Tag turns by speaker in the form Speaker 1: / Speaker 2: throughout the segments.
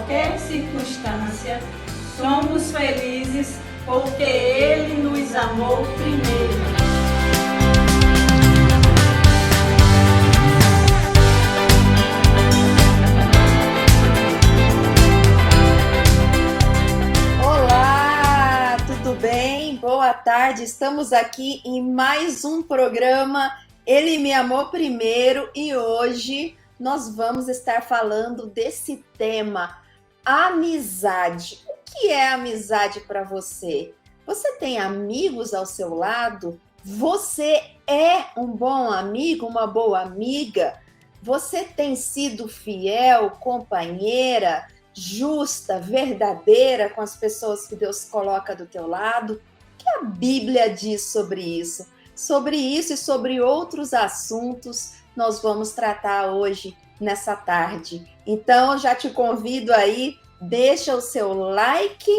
Speaker 1: qualquer circunstância, somos felizes porque Ele nos amou primeiro.
Speaker 2: Olá, tudo bem? Boa tarde, estamos aqui em mais um programa Ele Me Amou Primeiro e hoje nós vamos estar falando desse tema, amizade. O que é amizade para você? Você tem amigos ao seu lado? Você é um bom amigo, uma boa amiga? Você tem sido fiel, companheira, justa, verdadeira com as pessoas que Deus coloca do teu lado? O que a Bíblia diz sobre isso? Sobre isso e sobre outros assuntos nós vamos tratar hoje, nessa tarde. Então, já te convido aí, deixa o seu like,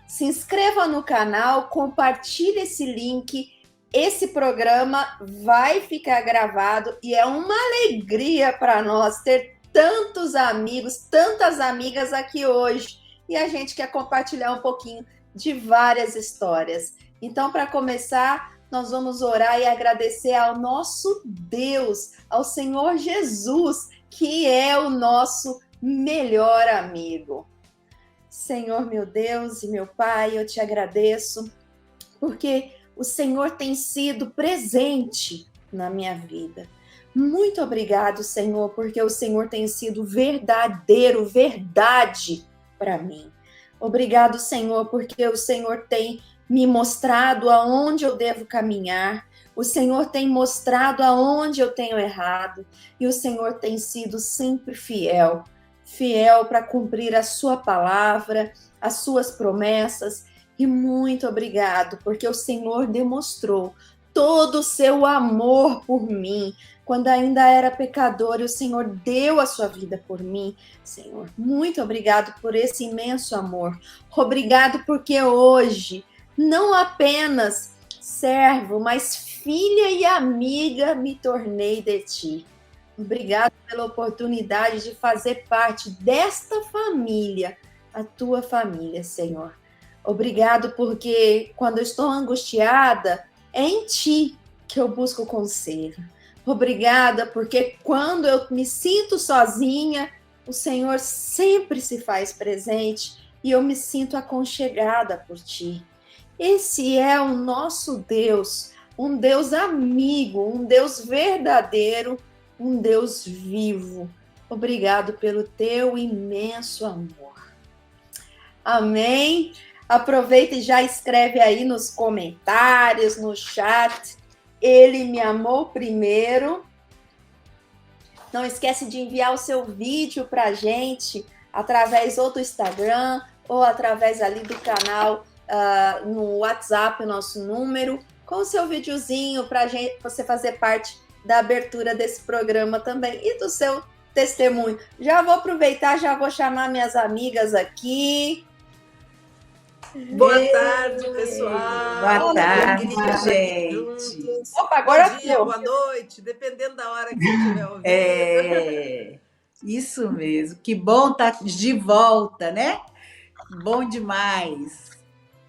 Speaker 2: se inscreva no canal, compartilhe esse link. Esse programa vai ficar gravado e é uma alegria para nós ter tantos amigos, tantas amigas aqui hoje. E a gente quer compartilhar um pouquinho de várias histórias. Então, para começar, nós vamos orar e agradecer ao nosso Deus, ao Senhor Jesus, que é o nosso melhor amigo. Senhor, meu Deus e meu Pai, eu te agradeço, porque o Senhor tem sido presente na minha vida. Muito obrigado, Senhor, porque o Senhor tem sido verdadeiro, verdade para mim. Obrigado, Senhor, porque o Senhor tem me mostrado aonde eu devo caminhar. O Senhor tem mostrado aonde eu tenho errado. E o Senhor tem sido sempre fiel. Fiel para cumprir a sua palavra, as suas promessas. E muito obrigado, porque o Senhor demonstrou todo o seu amor por mim. Quando ainda era pecador, o Senhor deu a sua vida por mim. Senhor, muito obrigado por esse imenso amor. Obrigado porque hoje, não apenas servo, mas filha e amiga me tornei de ti. Obrigado pela oportunidade de fazer parte desta família, a tua família, Senhor. Obrigado porque quando eu estou angustiada, é em ti que eu busco conselho. Obrigada porque quando eu me sinto sozinha, o Senhor sempre se faz presente e eu me sinto aconchegada por ti. Esse é o nosso Deus, um Deus amigo, um Deus verdadeiro, um Deus vivo. Obrigado pelo teu imenso amor. Amém? Aproveita e já escreve aí nos comentários, no chat. Ele me amou primeiro. Não esquece de enviar o seu vídeo para a gente através ou do Instagram ou através ali do canal no WhatsApp, o nosso número, com o seu videozinho para você fazer parte da abertura desse programa também e do seu testemunho. Já vou aproveitar, já vou chamar minhas amigas aqui.
Speaker 3: Boa tarde, pessoal.
Speaker 4: Boa tarde, gente.
Speaker 3: Juntos.
Speaker 2: Opa, agora
Speaker 3: bom dia, boa noite, dependendo da hora que você estiver ouvindo.
Speaker 4: É, isso mesmo. Que bom estar de volta, né? Bom demais.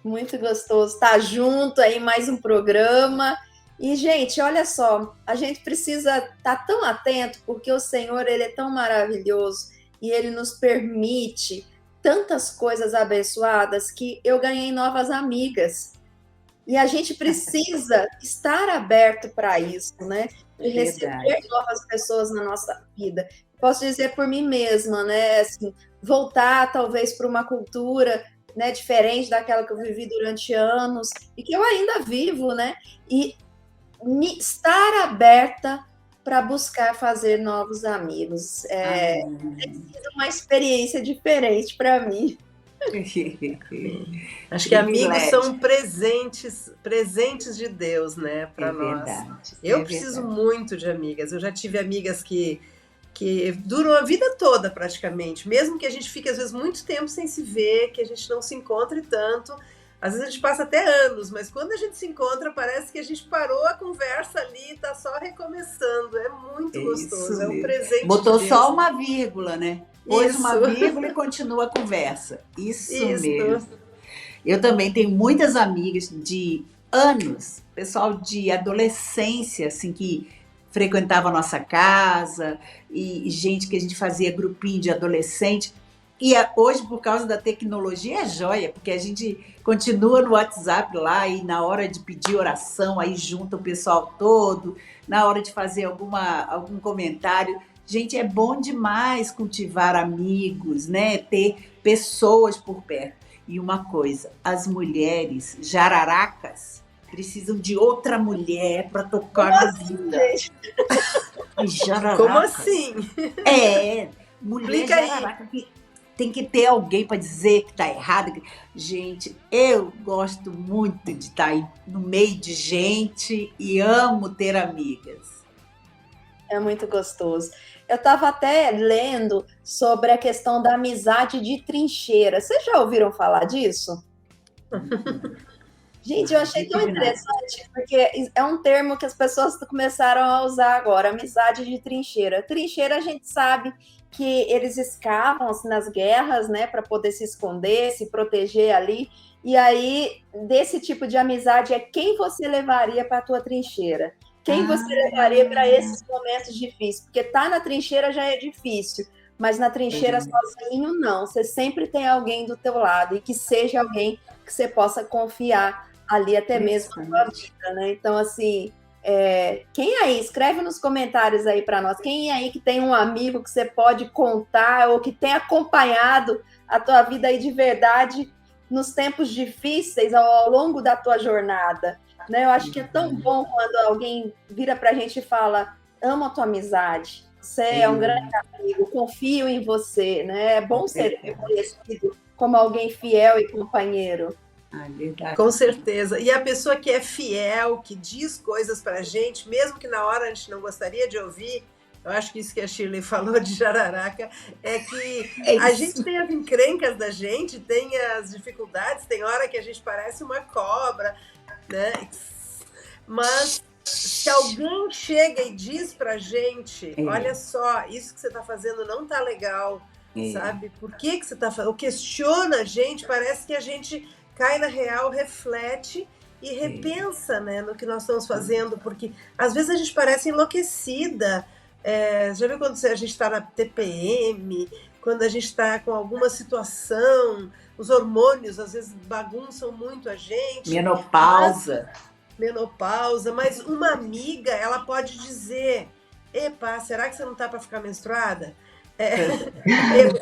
Speaker 2: Muito gostoso estar junto aí, mais um programa. E, gente, olha só, a gente precisa estar tão atento, porque o Senhor, Ele é tão maravilhoso e Ele nos permite tantas coisas abençoadas que eu ganhei novas amigas. E a gente precisa estar aberto para isso, né? De receber novas pessoas na nossa vida. Posso dizer por mim mesma, né? Assim, voltar talvez para uma cultura, né, diferente daquela que eu vivi durante anos e que eu ainda vivo, né? E estar aberta para buscar fazer novos amigos. Tem sido uma experiência diferente para mim.
Speaker 3: Acho que amigos são presentes de Deus, né, para nós.
Speaker 4: Verdade,
Speaker 3: eu preciso muito de amigas. Eu já tive amigas que duram a vida toda praticamente, mesmo que a gente fique às vezes muito tempo sem se ver, que a gente não se encontre tanto. Às vezes a gente passa até anos, mas quando a gente se encontra, parece que a gente parou a conversa ali e tá só recomeçando. É muito gostoso, é um presente.
Speaker 4: Botou
Speaker 3: de Deus.
Speaker 4: só uma vírgula, né? Pôs uma
Speaker 3: Isso.
Speaker 4: vírgula e continua a conversa. Isso
Speaker 3: Isso.
Speaker 4: mesmo. Eu também tenho muitas amigas de anos, pessoal de adolescência, assim, que frequentava a nossa casa, e gente que a gente fazia grupinho de adolescente. E hoje, por causa da tecnologia, é joia, porque a gente continua no WhatsApp lá e na hora de pedir oração, aí junta o pessoal todo, na hora de fazer algum comentário. Gente, é bom demais cultivar amigos, né? Ter pessoas por perto. E uma coisa, as mulheres jararacas precisam de outra mulher para tocar na vida. Jararacas.
Speaker 3: Como assim?
Speaker 4: Mulher
Speaker 3: Explica aí.
Speaker 4: jararaca que tem que ter alguém para dizer que tá errado. Gente, eu gosto muito de estar aí no meio de gente e amo ter amigas.
Speaker 2: É muito gostoso. Eu estava até lendo sobre a questão da amizade de trincheira. Vocês já ouviram falar disso? Gente, eu achei tão interessante, porque é um termo que as pessoas começaram a usar agora, amizade de trincheira. Trincheira, a gente sabe que eles escavam assim, nas guerras, né, para poder se esconder, se proteger ali. E aí, desse tipo de amizade é quem você levaria para a tua trincheira? Quem você levaria para esses momentos difíceis? Porque tá na trincheira já é difícil, mas na trincheira sozinho não. Você sempre tem alguém do teu lado e que seja alguém que você possa confiar ali até mesmo na sua vida, né? Então, assim, quem aí? Escreve nos comentários aí para nós. Quem aí que tem um amigo que você pode contar ou que tem acompanhado a tua vida aí de verdade nos tempos difíceis ao longo da tua jornada? Né? Eu acho que é tão bom quando alguém vira para a gente e fala: amo a tua amizade, você é um grande amigo, confio em você, né? É bom ser reconhecido como alguém fiel e companheiro.
Speaker 4: Verdade.
Speaker 3: Com certeza. E a pessoa que é fiel, que diz coisas pra gente, mesmo que na hora a gente não gostaria de ouvir, eu acho que isso que a Shirley falou de jararaca, é que a gente tem as encrencas da gente, tem as dificuldades, tem hora que a gente parece uma cobra, né? Mas se alguém chega e diz pra gente, olha só, isso que você tá fazendo não tá legal, sabe? Por que você tá fazendo? Ou questiona a gente, parece que a gente cai na real, reflete e repensa, né, no que nós estamos fazendo, porque às vezes a gente parece enlouquecida. Já viu quando a gente está na TPM, quando a gente está com alguma situação, os hormônios às vezes bagunçam muito a gente.
Speaker 4: Menopausa,
Speaker 3: mas uma amiga, ela pode dizer: epa, será que você não tá para ficar menstruada?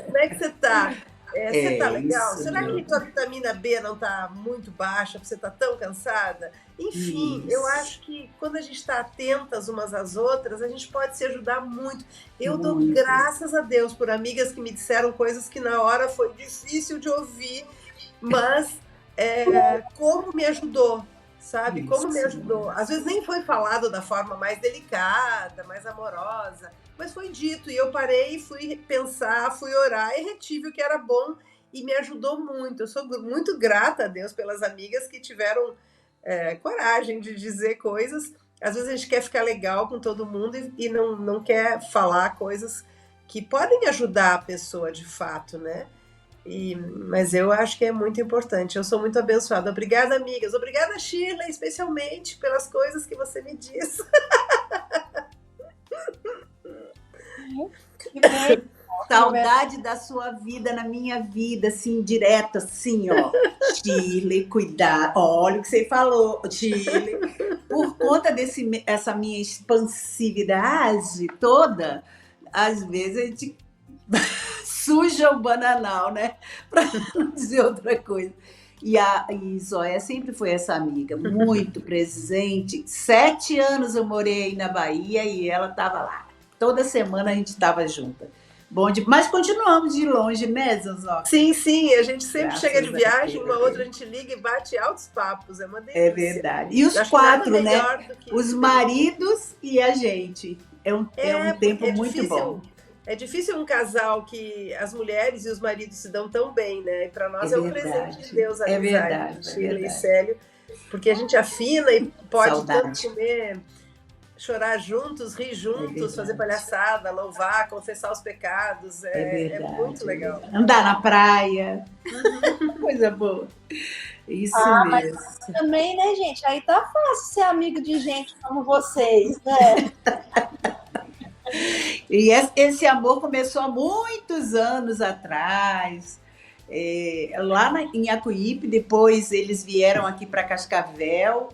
Speaker 3: Como é que você tá? Você tá legal? Será que tua vitamina B não tá muito baixa, você tá tão cansada? Enfim, eu acho que quando a gente está atentas umas às outras, a gente pode se ajudar muito. Eu dou graças a Deus por amigas que me disseram coisas que na hora foi difícil de ouvir, mas como me ajudou, sabe? Como me ajudou. Às vezes nem foi falado da forma mais delicada, mais amorosa, mas foi dito, e eu parei, fui pensar, fui orar e retive o que era bom e me ajudou muito. Eu sou muito grata a Deus pelas amigas que tiveram coragem de dizer coisas. Às vezes a gente quer ficar legal com todo mundo e não quer falar coisas que podem ajudar a pessoa de fato, né? Mas eu acho que é muito importante. Eu sou muito abençoada. Obrigada, amigas. Obrigada, Shirley, especialmente pelas coisas que você me diz.
Speaker 4: Saudade da sua vida na minha vida, assim, direto, assim, ó. Shirley, cuidado. Olha o que você falou, Shirley. Por conta essa minha expansividade toda, às vezes a gente suja o bananal, né? Para não dizer outra coisa. E Zóia sempre foi essa amiga, muito presente. 7 anos eu morei aí na Bahia e ela estava lá. Toda semana a gente estava junta. Bom, mas continuamos de longe, né, Zozó?
Speaker 3: Sim, a gente sempre chega de viagem, uma outra a gente liga e bate altos papos, é uma delícia.
Speaker 4: É verdade. E os 4, né? Os maridos e a gente. É um tempo muito bom.
Speaker 3: É difícil um casal que as mulheres e os maridos se dão tão bem, né? E para nós é um presente de Deus, a amizade, Shirley e Célio, porque a gente afina e pode tanto comer chorar juntos, rir juntos, fazer palhaçada, louvar, confessar os pecados. É muito legal.
Speaker 4: Andar na praia. Coisa boa. Isso mesmo.
Speaker 2: Mas também, né, gente? Aí tá fácil ser amigo de gente como vocês, né?
Speaker 4: E esse amor começou há muitos anos atrás, lá em Acuípe. Depois eles vieram aqui para Cascavel.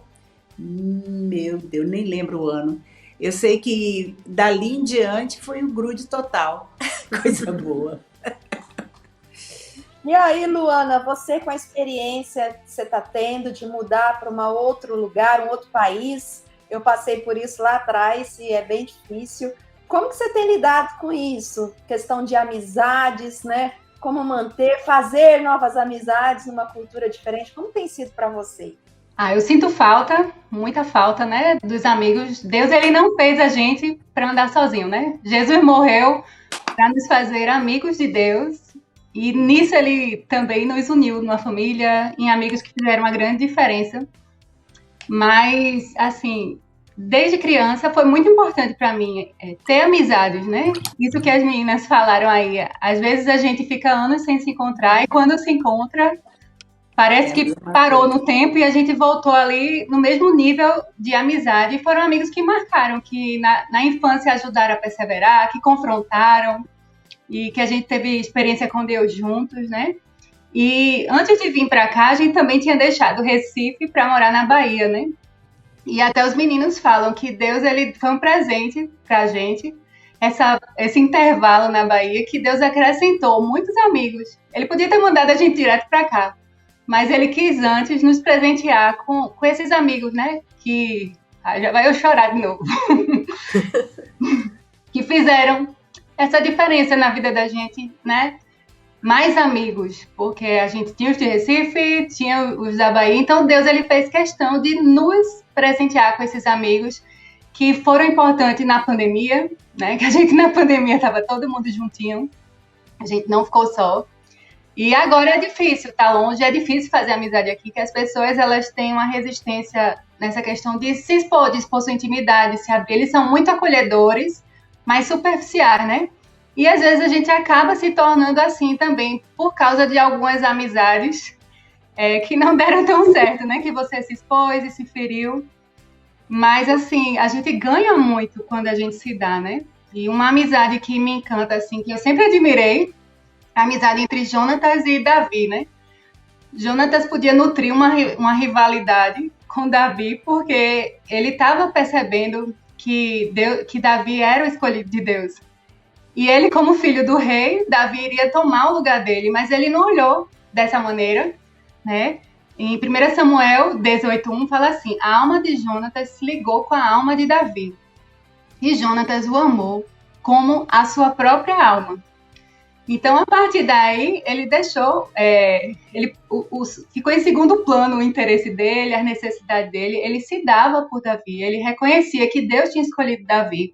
Speaker 4: Meu Deus, nem lembro o ano. Eu sei que dali em diante foi um grude total. Coisa boa.
Speaker 2: E aí, Luana, você com a experiência que você está tendo de mudar para um outro lugar, um outro país, eu passei por isso lá atrás e é bem difícil. Como que você tem lidado com isso? Questão de amizades, né? Como manter, fazer novas amizades numa cultura diferente? Como tem sido para você?
Speaker 5: Eu sinto falta, muita falta, né, dos amigos. Deus, ele não fez a gente para andar sozinho, né? Jesus morreu para nos fazer amigos de Deus. E nisso ele também nos uniu numa família, em amigos que fizeram uma grande diferença. Mas, assim, desde criança foi muito importante para mim ter amizades, né? Isso que as meninas falaram aí. Às vezes a gente fica anos sem se encontrar e quando se encontra, parece que parou no tempo e a gente voltou ali no mesmo nível de amizade. E foram amigos que marcaram, que na infância ajudaram a perseverar, que confrontaram. E que a gente teve experiência com Deus juntos, né? E antes de vir para cá, a gente também tinha deixado Recife para morar na Bahia, né? E até os meninos falam que Deus, ele foi um presente para a gente, esse intervalo na Bahia, que Deus acrescentou muitos amigos. Ele podia ter mandado a gente direto para cá, mas ele quis antes nos presentear com esses amigos, né? Que já vai eu chorar de novo. Que fizeram essa diferença na vida da gente, né? Mais amigos, porque a gente tinha os de Recife, tinha os da Bahia, então Deus, ele fez questão de nos presentear com esses amigos que foram importantes na pandemia, né? Que a gente na pandemia estava todo mundo juntinho, a gente não ficou só. E agora é difícil, tá longe, é difícil fazer amizade aqui, que as pessoas, elas têm uma resistência nessa questão de se expor sua intimidade, se abrir. Eles são muito acolhedores, mais superficiais, né? E às vezes a gente acaba se tornando assim também por causa de algumas amizades que não deram tão certo, né? Que você se expôs e se feriu. Mas assim, a gente ganha muito quando a gente se dá, né? E uma amizade que me encanta, assim, que eu sempre admirei, a amizade entre Jonatas e Davi, né? Jonatas podia nutrir uma rivalidade com Davi porque ele estava percebendo que Davi era o escolhido de Deus. E ele, como filho do rei, Davi iria tomar o lugar dele, mas ele não olhou dessa maneira, né? Em 1 Samuel 18:1 fala assim: a alma de Jonatas se ligou com a alma de Davi, e Jonatas o amou como a sua própria alma. Então, a partir daí, ele deixou, ficou em segundo plano o interesse dele, a necessidade dele. Ele se dava por Davi, ele reconhecia que Deus tinha escolhido Davi.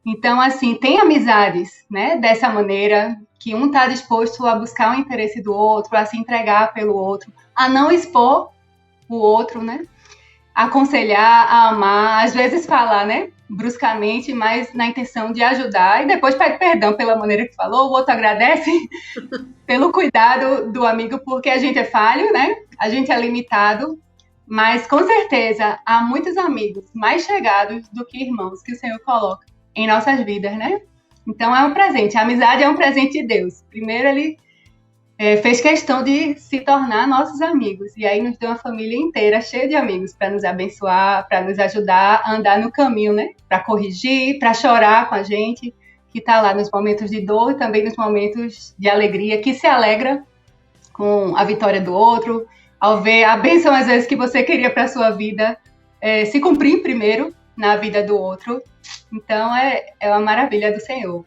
Speaker 5: Então, assim, tem amizades, né, dessa maneira, que um está disposto a buscar o interesse do outro, a se entregar pelo outro, a não expor o outro, né, a aconselhar, a amar, às vezes falar, né, bruscamente, mas na intenção de ajudar, e depois pede perdão pela maneira que falou, o outro agradece pelo cuidado do amigo, porque a gente é falho, né, a gente é limitado, mas com certeza há muitos amigos mais chegados do que irmãos que o Senhor coloca em nossas vidas, né? Então é um presente, a amizade é um presente de Deus. Primeiro ele fez questão de se tornar nossos amigos, e aí nos deu uma família inteira cheia de amigos para nos abençoar, para nos ajudar a andar no caminho, né? Para corrigir, para chorar com a gente, que está lá nos momentos de dor e também nos momentos de alegria, que se alegra com a vitória do outro, ao ver a bênção às vezes que você queria para a sua vida se cumprir primeiro na vida do outro. Então é uma maravilha do Senhor.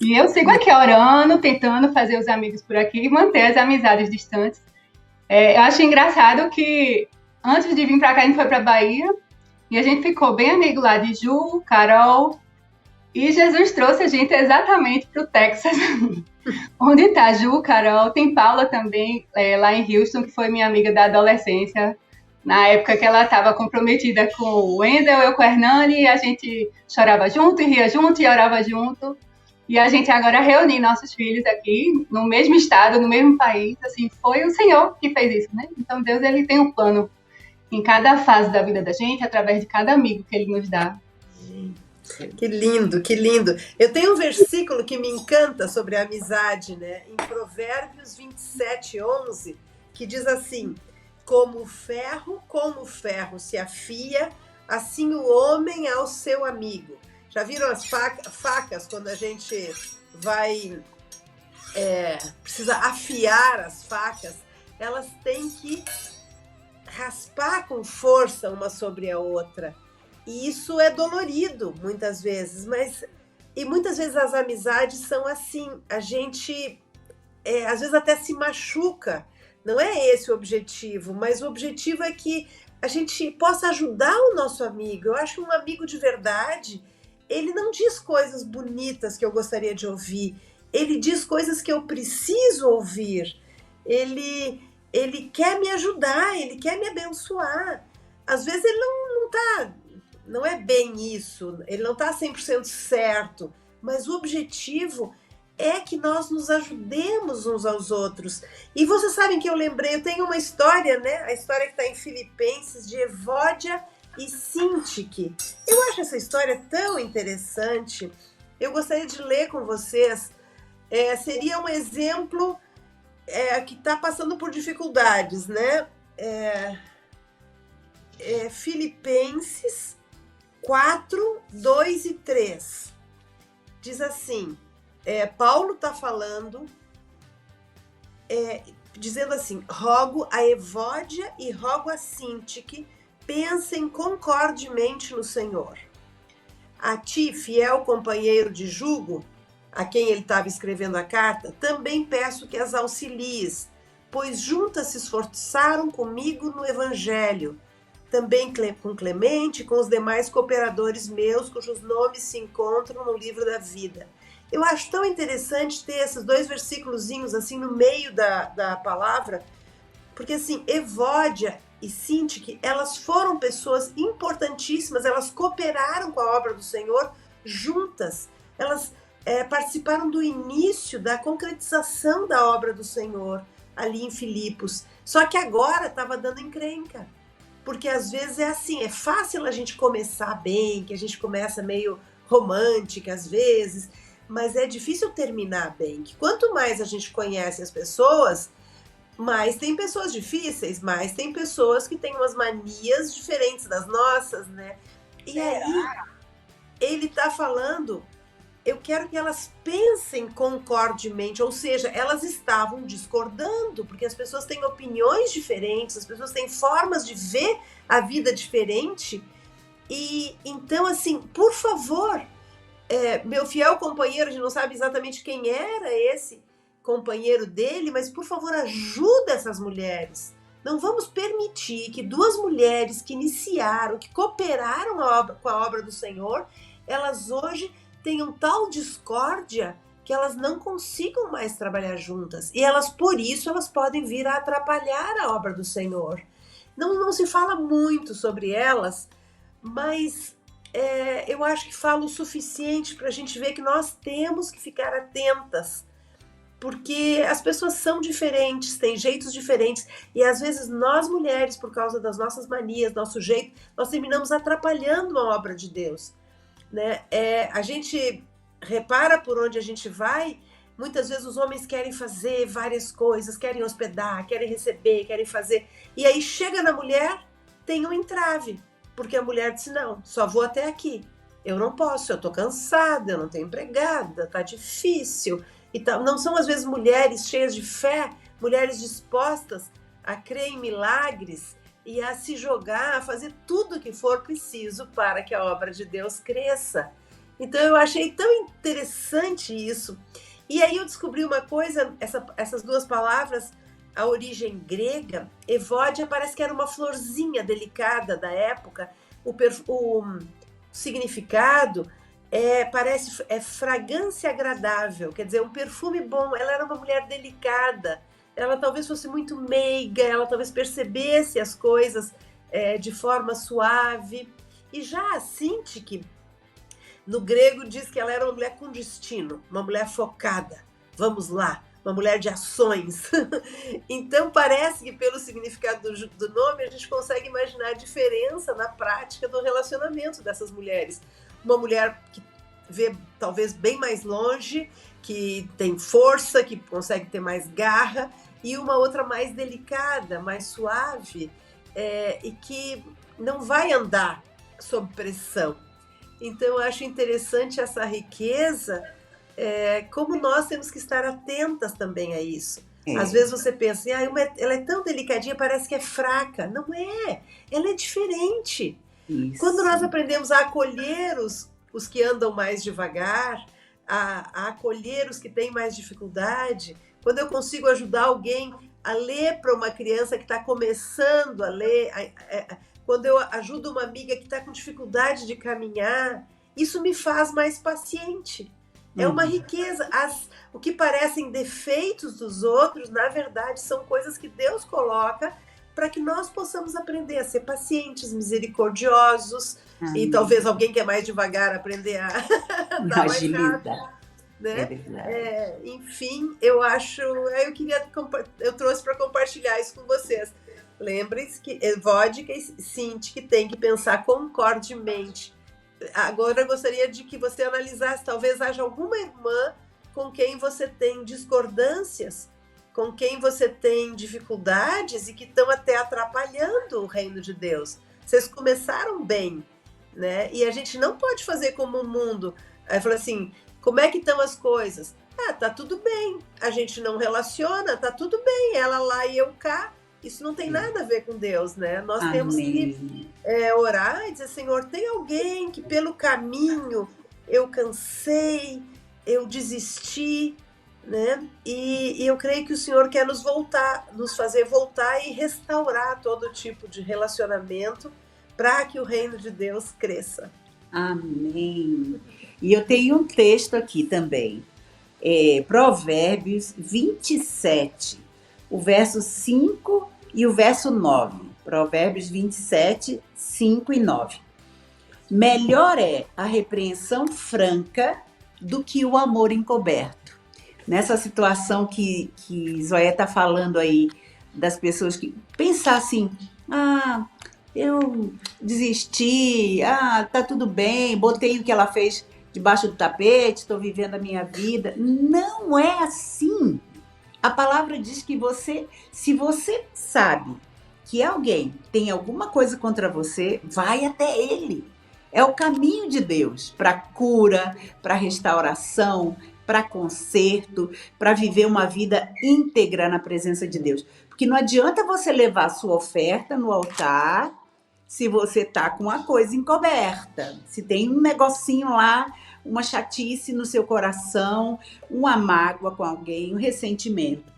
Speaker 5: E eu sigo aqui orando, tentando fazer os amigos por aqui e manter as amizades distantes. Eu acho engraçado que antes de vir para cá a gente foi para Bahia e a gente ficou bem amigo lá de Ju, Carol, e Jesus trouxe a gente exatamente para o Texas, onde está Ju, Carol, tem Paula também lá em Houston, que foi minha amiga da adolescência. Na época que ela estava comprometida com o Wendel, eu com o Hernani, a gente chorava junto, e ria junto, e orava junto. E a gente agora reunir nossos filhos aqui, no mesmo estado, no mesmo país, assim, foi o Senhor que fez isso, né? Então Deus, ele tem um plano em cada fase da vida da gente, através de cada amigo que ele nos dá.
Speaker 3: Que lindo, que lindo. Eu tenho um versículo que me encanta sobre a amizade, né? Em Provérbios 27:11, que diz assim: como o ferro se afia, assim o homem ao seu amigo. Já viram as facas quando a gente vai precisa afiar as facas? Elas têm que raspar com força uma sobre a outra. E isso é dolorido muitas vezes, e muitas vezes as amizades são assim. A gente às vezes até se machuca. Não é esse o objetivo, mas o objetivo é que a gente possa ajudar o nosso amigo. Eu acho que um amigo de verdade, ele não diz coisas bonitas que eu gostaria de ouvir. Ele diz coisas que eu preciso ouvir. Ele quer me ajudar, ele quer me abençoar. Às vezes ele não é bem isso, ele não está 100% certo, mas o objetivo é que nós nos ajudemos uns aos outros. E vocês sabem que eu tenho uma história, né? A história que está em Filipenses, de Evódia e Sintique. Eu acho essa história tão interessante. Eu gostaria de ler com vocês. Seria um exemplo que está passando por dificuldades, né? Filipenses 4, 2 e 3. Diz assim, Paulo está falando, dizendo assim: rogo a Evódia e rogo a Sintique, pensem concordemente no Senhor. A ti, fiel companheiro de jugo, a quem ele estava escrevendo a carta, também peço que as auxilies, pois juntas se esforçaram comigo no Evangelho, também com Clemente e com os demais cooperadores meus, cujos nomes se encontram no livro da vida. Eu acho tão interessante ter esses dois versículozinhos assim no meio da palavra, porque assim, Evódia e Sintique, elas foram pessoas importantíssimas, elas cooperaram com a obra do Senhor juntas, elas participaram do início da concretização da obra do Senhor ali em Filipos, só que agora estava dando encrenca, porque às vezes é assim, é fácil a gente começar bem, que a gente começa meio romântica às vezes, mas é difícil terminar bem, que quanto mais a gente conhece as pessoas, mais tem pessoas difíceis, mais tem pessoas que têm umas manias diferentes das nossas, né? E aí, ele tá falando, eu quero que elas pensem concordemente, ou seja, elas estavam discordando, porque as pessoas têm opiniões diferentes, as pessoas têm formas de ver a vida diferente, e então, assim, por favor, meu fiel companheiro, a gente não sabe exatamente quem era esse companheiro dele, mas por favor ajuda essas mulheres. Não vamos permitir que duas mulheres que iniciaram, que cooperaram com a obra do Senhor, elas hoje tenham tal discórdia que elas não consigam mais trabalhar juntas. E elas, por isso, elas podem vir a atrapalhar a obra do Senhor. Não se fala muito sobre elas, mas eu acho que fala o suficiente para a gente ver que nós temos que ficar atentas, porque as pessoas são diferentes, têm jeitos diferentes, e às vezes nós mulheres, por causa das nossas manias, nosso jeito, nós terminamos atrapalhando a obra de Deus, né? A gente repara por onde a gente vai, muitas vezes os homens querem fazer várias coisas, querem hospedar, querem receber, querem fazer, e aí chega na mulher, tem um entrave, porque a mulher disse, não, só vou até aqui, eu não posso, eu tô cansada, eu não tenho empregada, tá difícil. Então, não são às vezes mulheres cheias de fé, mulheres dispostas a crer em milagres e a se jogar, a fazer tudo o que for preciso para que a obra de Deus cresça. Então eu achei tão interessante isso. E aí eu descobri uma coisa, essas duas palavras, a origem grega, Evódia parece que era uma florzinha delicada da época, o significado parece fragrância agradável, quer dizer, um perfume bom. Ela era uma mulher delicada, ela talvez fosse muito meiga, ela talvez percebesse as coisas de forma suave. E já a Sintique, no grego, diz que ela era uma mulher com destino, uma mulher focada. Vamos lá, uma mulher de ações. Então, parece que pelo significado do nome, a gente consegue imaginar a diferença na prática do relacionamento dessas mulheres. Uma mulher que vê talvez bem mais longe, que tem força, que consegue ter mais garra, e uma outra mais delicada, mais suave, e que não vai andar sob pressão. Então, eu acho interessante essa riqueza, como nós temos que estar atentas também a isso. Às vezes você pensa, ela é tão delicadinha, parece que é fraca. Não é, ela é diferente. Isso. Quando nós aprendemos a acolher os que andam mais devagar, a acolher os que têm mais dificuldade, quando eu consigo ajudar alguém a ler para uma criança que está começando a ler, quando eu ajudo uma amiga que está com dificuldade de caminhar, isso me faz mais paciente. É uma riqueza. O que parecem defeitos dos outros, na verdade, são coisas que Deus coloca para que nós possamos aprender a ser pacientes, misericordiosos, e talvez alguém que é mais devagar aprender a dar mais rápido. Né? Enfim, eu trouxe para compartilhar isso com vocês. Lembrem-se que vodka e Sintique tem que pensar concordemente. Agora eu gostaria de que você analisasse, talvez haja alguma irmã com quem você tem discordâncias, com quem você tem dificuldades e que estão até atrapalhando o reino de Deus. Vocês começaram bem, né? E a gente não pode fazer como o mundo. Aí fala assim, como é que estão as coisas? Tá tudo bem. A gente não relaciona, tá tudo bem. Ela lá e eu cá. Isso não tem nada a ver com Deus, né? Nós temos que orar e dizer, Senhor, tem alguém que pelo caminho eu cansei, eu desisti, né? E eu creio que o Senhor quer nos fazer voltar e restaurar todo tipo de relacionamento para que o reino de Deus cresça.
Speaker 4: Amém. E eu tenho um texto aqui também, Provérbios 27, o verso 5 e o verso 9. Provérbios 27, 5 e 9. Melhor é a repreensão franca do que o amor encoberto. Nessa situação que Zoé está falando aí, das pessoas que pensar assim, eu desisti, tá tudo bem, botei o que ela fez debaixo do tapete, estou vivendo a minha vida. Não é assim. A palavra diz que se você sabe que alguém tem alguma coisa contra você, vai até ele. É o caminho de Deus para cura, para restauração, para conserto, para viver uma vida íntegra na presença de Deus. Porque não adianta você levar a sua oferta no altar se você tá com uma coisa encoberta, se tem um negocinho lá, uma chatice no seu coração, uma mágoa com alguém, um ressentimento.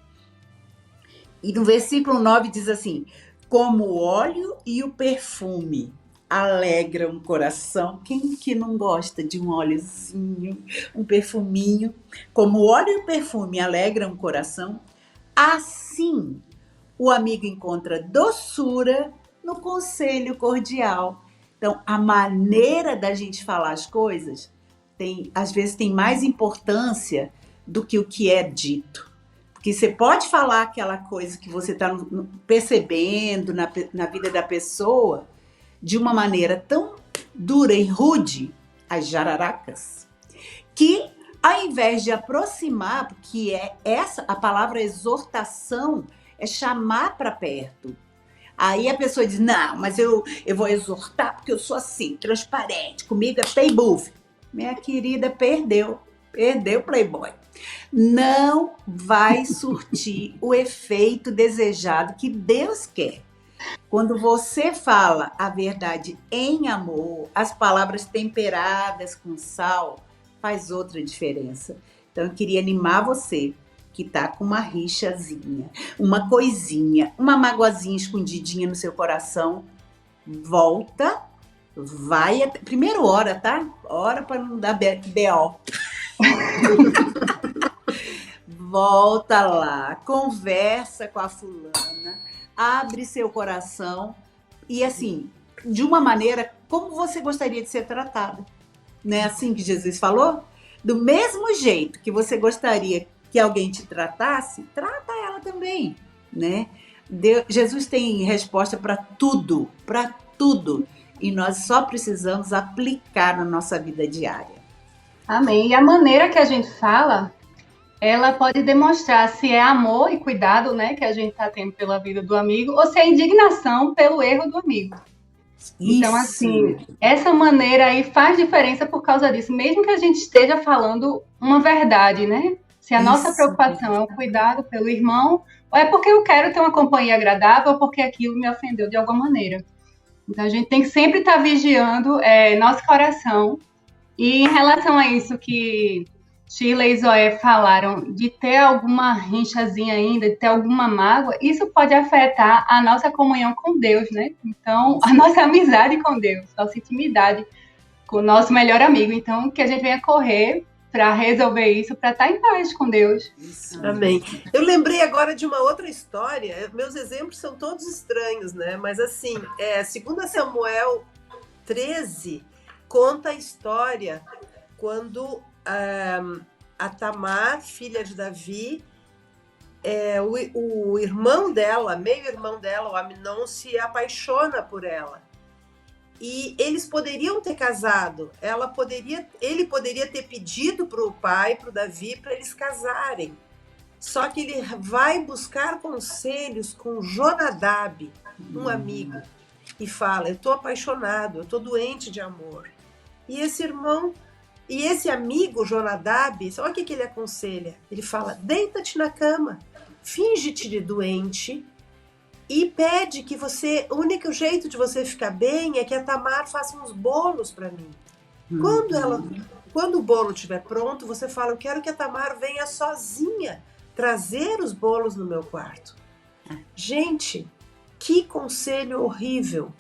Speaker 4: E no versículo 9 diz assim, como o óleo e o perfume alegram o coração. Quem que não gosta de um óleozinho, um perfuminho? Como o óleo e o perfume alegram o coração, assim o amigo encontra doçura no conselho cordial. Então, a maneira da gente falar as coisas às vezes tem mais importância do que o que é dito. Porque você pode falar aquela coisa que você está percebendo na vida da pessoa de uma maneira tão dura e rude, as jararacas, que ao invés de aproximar, porque a palavra exortação é chamar para perto. Aí a pessoa diz, não, mas eu vou exortar porque eu sou assim, transparente, comigo é playboy. Minha querida, perdeu Playboy. Não vai surtir o efeito desejado que Deus quer. Quando você fala a verdade em amor, as palavras temperadas com sal, faz outra diferença. Então eu queria animar você que tá com uma rixazinha, uma coisinha, uma magoazinha escondidinha no seu coração, volta. Primeiro ora, tá? Ora para não dar B.O. Volta lá, conversa com a fulana, abre seu coração e assim, de uma maneira como você gostaria de ser tratada. Não é assim que Jesus falou? Do mesmo jeito que você gostaria que alguém te tratasse, trata ela também, né? Jesus tem resposta para tudo, e nós só precisamos aplicar na nossa vida diária.
Speaker 5: Amém. E a maneira que a gente fala, ela pode demonstrar se é amor e cuidado, né, que a gente está tendo pela vida do amigo, ou se é indignação pelo erro do amigo. Então, assim, essa maneira aí faz diferença por causa disso, mesmo que a gente esteja falando uma verdade, né? Se a nossa preocupação é o cuidado pelo irmão, ou é porque eu quero ter uma companhia agradável, ou porque aquilo me ofendeu de alguma maneira. Então, a gente tem que sempre estar vigiando nosso coração. E em relação a isso que Sheila e Zoé falaram, de ter alguma rinchazinha ainda, de ter alguma mágoa, isso pode afetar a nossa comunhão com Deus, né? Então, a nossa amizade com Deus, nossa intimidade com o nosso melhor amigo. Então, que a gente venha correr para resolver isso, para estar em paz com Deus.
Speaker 3: Amém. Eu lembrei agora de uma outra história. Meus exemplos são todos estranhos, né? Mas assim, 2 Samuel 13 conta a história quando a Tamar, filha de Davi, o irmão dela, meio-irmão dela, o Amnon, se apaixona por ela. E eles poderiam ter casado, ele poderia ter pedido para o pai, para o Davi, para eles casarem. Só que ele vai buscar conselhos com Jonadab, um amigo, e fala: eu estou apaixonado, eu estou doente de amor. E esse amigo, Jonadab, olha o que ele aconselha. Ele fala: deita-te na cama, finge-te de doente e pede que o único jeito de você ficar bem é que a Tamar faça uns bolos para mim. Quando o bolo estiver pronto, você fala: eu quero que a Tamar venha sozinha trazer os bolos no meu quarto. Gente, que conselho horrível,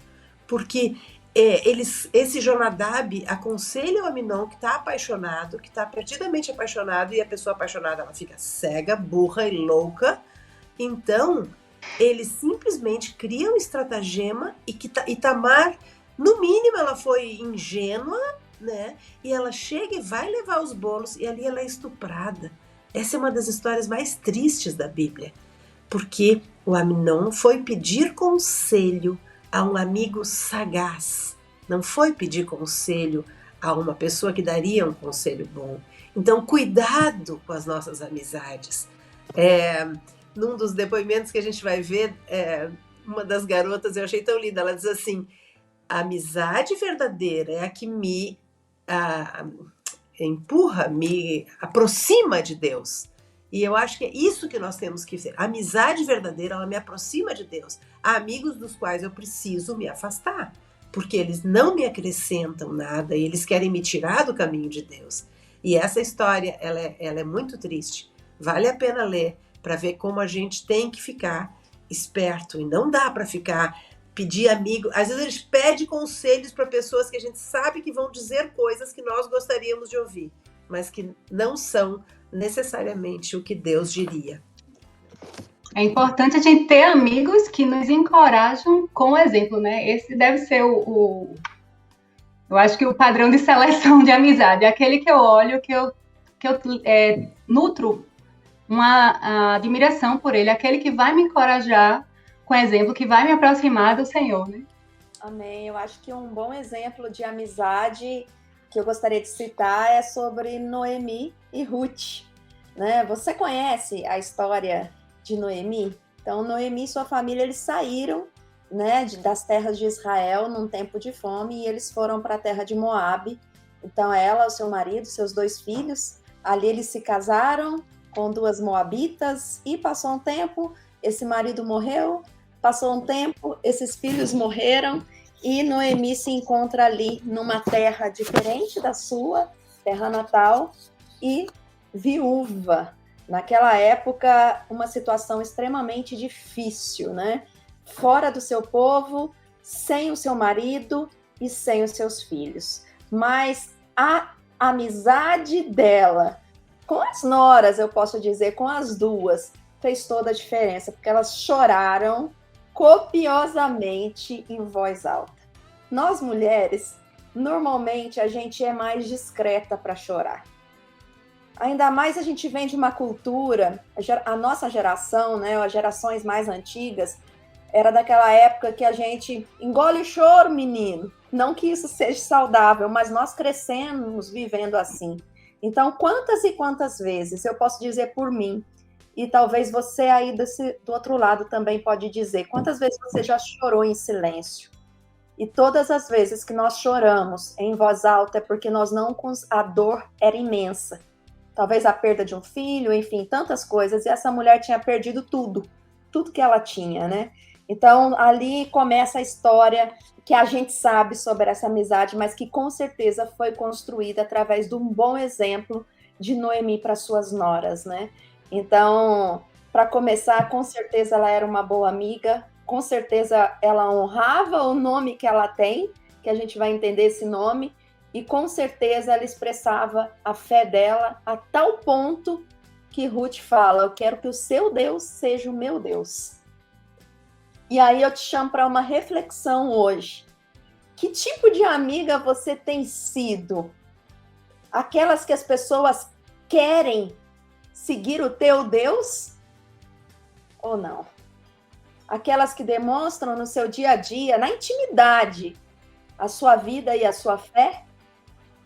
Speaker 3: porque esse Jonadab aconselha o Amnon, que está apaixonado, que está perdidamente apaixonado, e a pessoa apaixonada ela fica cega, burra e louca. Então, eles simplesmente criam um estratagema e Tamar, no mínimo, ela foi ingênua, né? E ela chega e vai levar os bolos e ali ela é estuprada. Essa é uma das histórias mais tristes da Bíblia, porque o Amnon foi pedir conselho a um amigo sagaz, não foi pedir conselho a uma pessoa que daria um conselho bom. Então, cuidado com as nossas amizades. Num dos depoimentos que a gente vai ver, uma das garotas, eu achei tão linda, ela diz assim: a amizade verdadeira é a que me empurra, me aproxima de Deus. E eu acho que é isso que nós temos que ser. A amizade verdadeira, ela me aproxima de Deus. Há amigos dos quais eu preciso me afastar, porque eles não me acrescentam nada e eles querem me tirar do caminho de Deus. E essa história, ela é muito triste. Vale a pena ler para ver como a gente tem que ficar esperto. E não dá para pedir amigo. Às vezes a gente pede conselhos para pessoas que a gente sabe que vão dizer coisas que nós gostaríamos de ouvir, mas que não são necessariamente o que Deus diria.
Speaker 5: É importante a gente ter amigos que nos encorajam com o exemplo, né? Esse deve ser eu acho que o padrão de seleção de amizade, é aquele que eu olho, que eu nutro uma admiração por ele, aquele que vai me encorajar com exemplo, que vai me aproximar do Senhor, né?
Speaker 2: Amém. Eu acho que um bom exemplo de amizade que eu gostaria de citar é sobre Noemi e Ruth, né? Você conhece a história de Noemi? Então, Noemi e sua família, eles saíram, né, das terras de Israel num tempo de fome e eles foram para a terra de Moabe. Então, ela, o seu marido, seus 2 filhos, ali eles se casaram com 2 moabitas e passou um tempo, esse marido morreu, passou um tempo, esses filhos morreram e Noemi se encontra ali numa terra diferente da sua terra natal e viúva. Naquela época, uma situação extremamente difícil, né? Fora do seu povo, sem o seu marido e sem os seus filhos. Mas a amizade dela com as noras, eu posso dizer, com as 2, fez toda a diferença, porque elas choraram copiosamente em voz alta. Nós mulheres, normalmente a gente é mais discreta para chorar. Ainda mais a gente vem de uma cultura, a nossa geração, né, as gerações mais antigas, era daquela época que a gente engole o choro, menino. Não que isso seja saudável, mas nós crescemos vivendo assim. Então, quantas e quantas vezes, eu posso dizer por mim, e talvez você aí do outro lado também pode dizer, quantas vezes você já chorou em silêncio? E todas as vezes que nós choramos em voz alta é porque a dor era imensa. Talvez a perda de um filho, enfim, tantas coisas. E essa mulher tinha perdido tudo que ela tinha, né? Então, ali começa a história que a gente sabe sobre essa amizade, mas que com certeza foi construída através de um bom exemplo de Noemi para suas noras, né? Então, para começar, com certeza ela era uma boa amiga, com certeza ela honrava o nome que ela tem, que a gente vai entender esse nome, e com certeza ela expressava a fé dela a tal ponto que Ruth fala, eu quero que o seu Deus seja o meu Deus. E aí eu te chamo para uma reflexão hoje. Que tipo de amiga você tem sido? Aquelas que as pessoas querem seguir o teu Deus? Ou não? Aquelas que demonstram no seu dia a dia, na intimidade, a sua vida e a sua fé?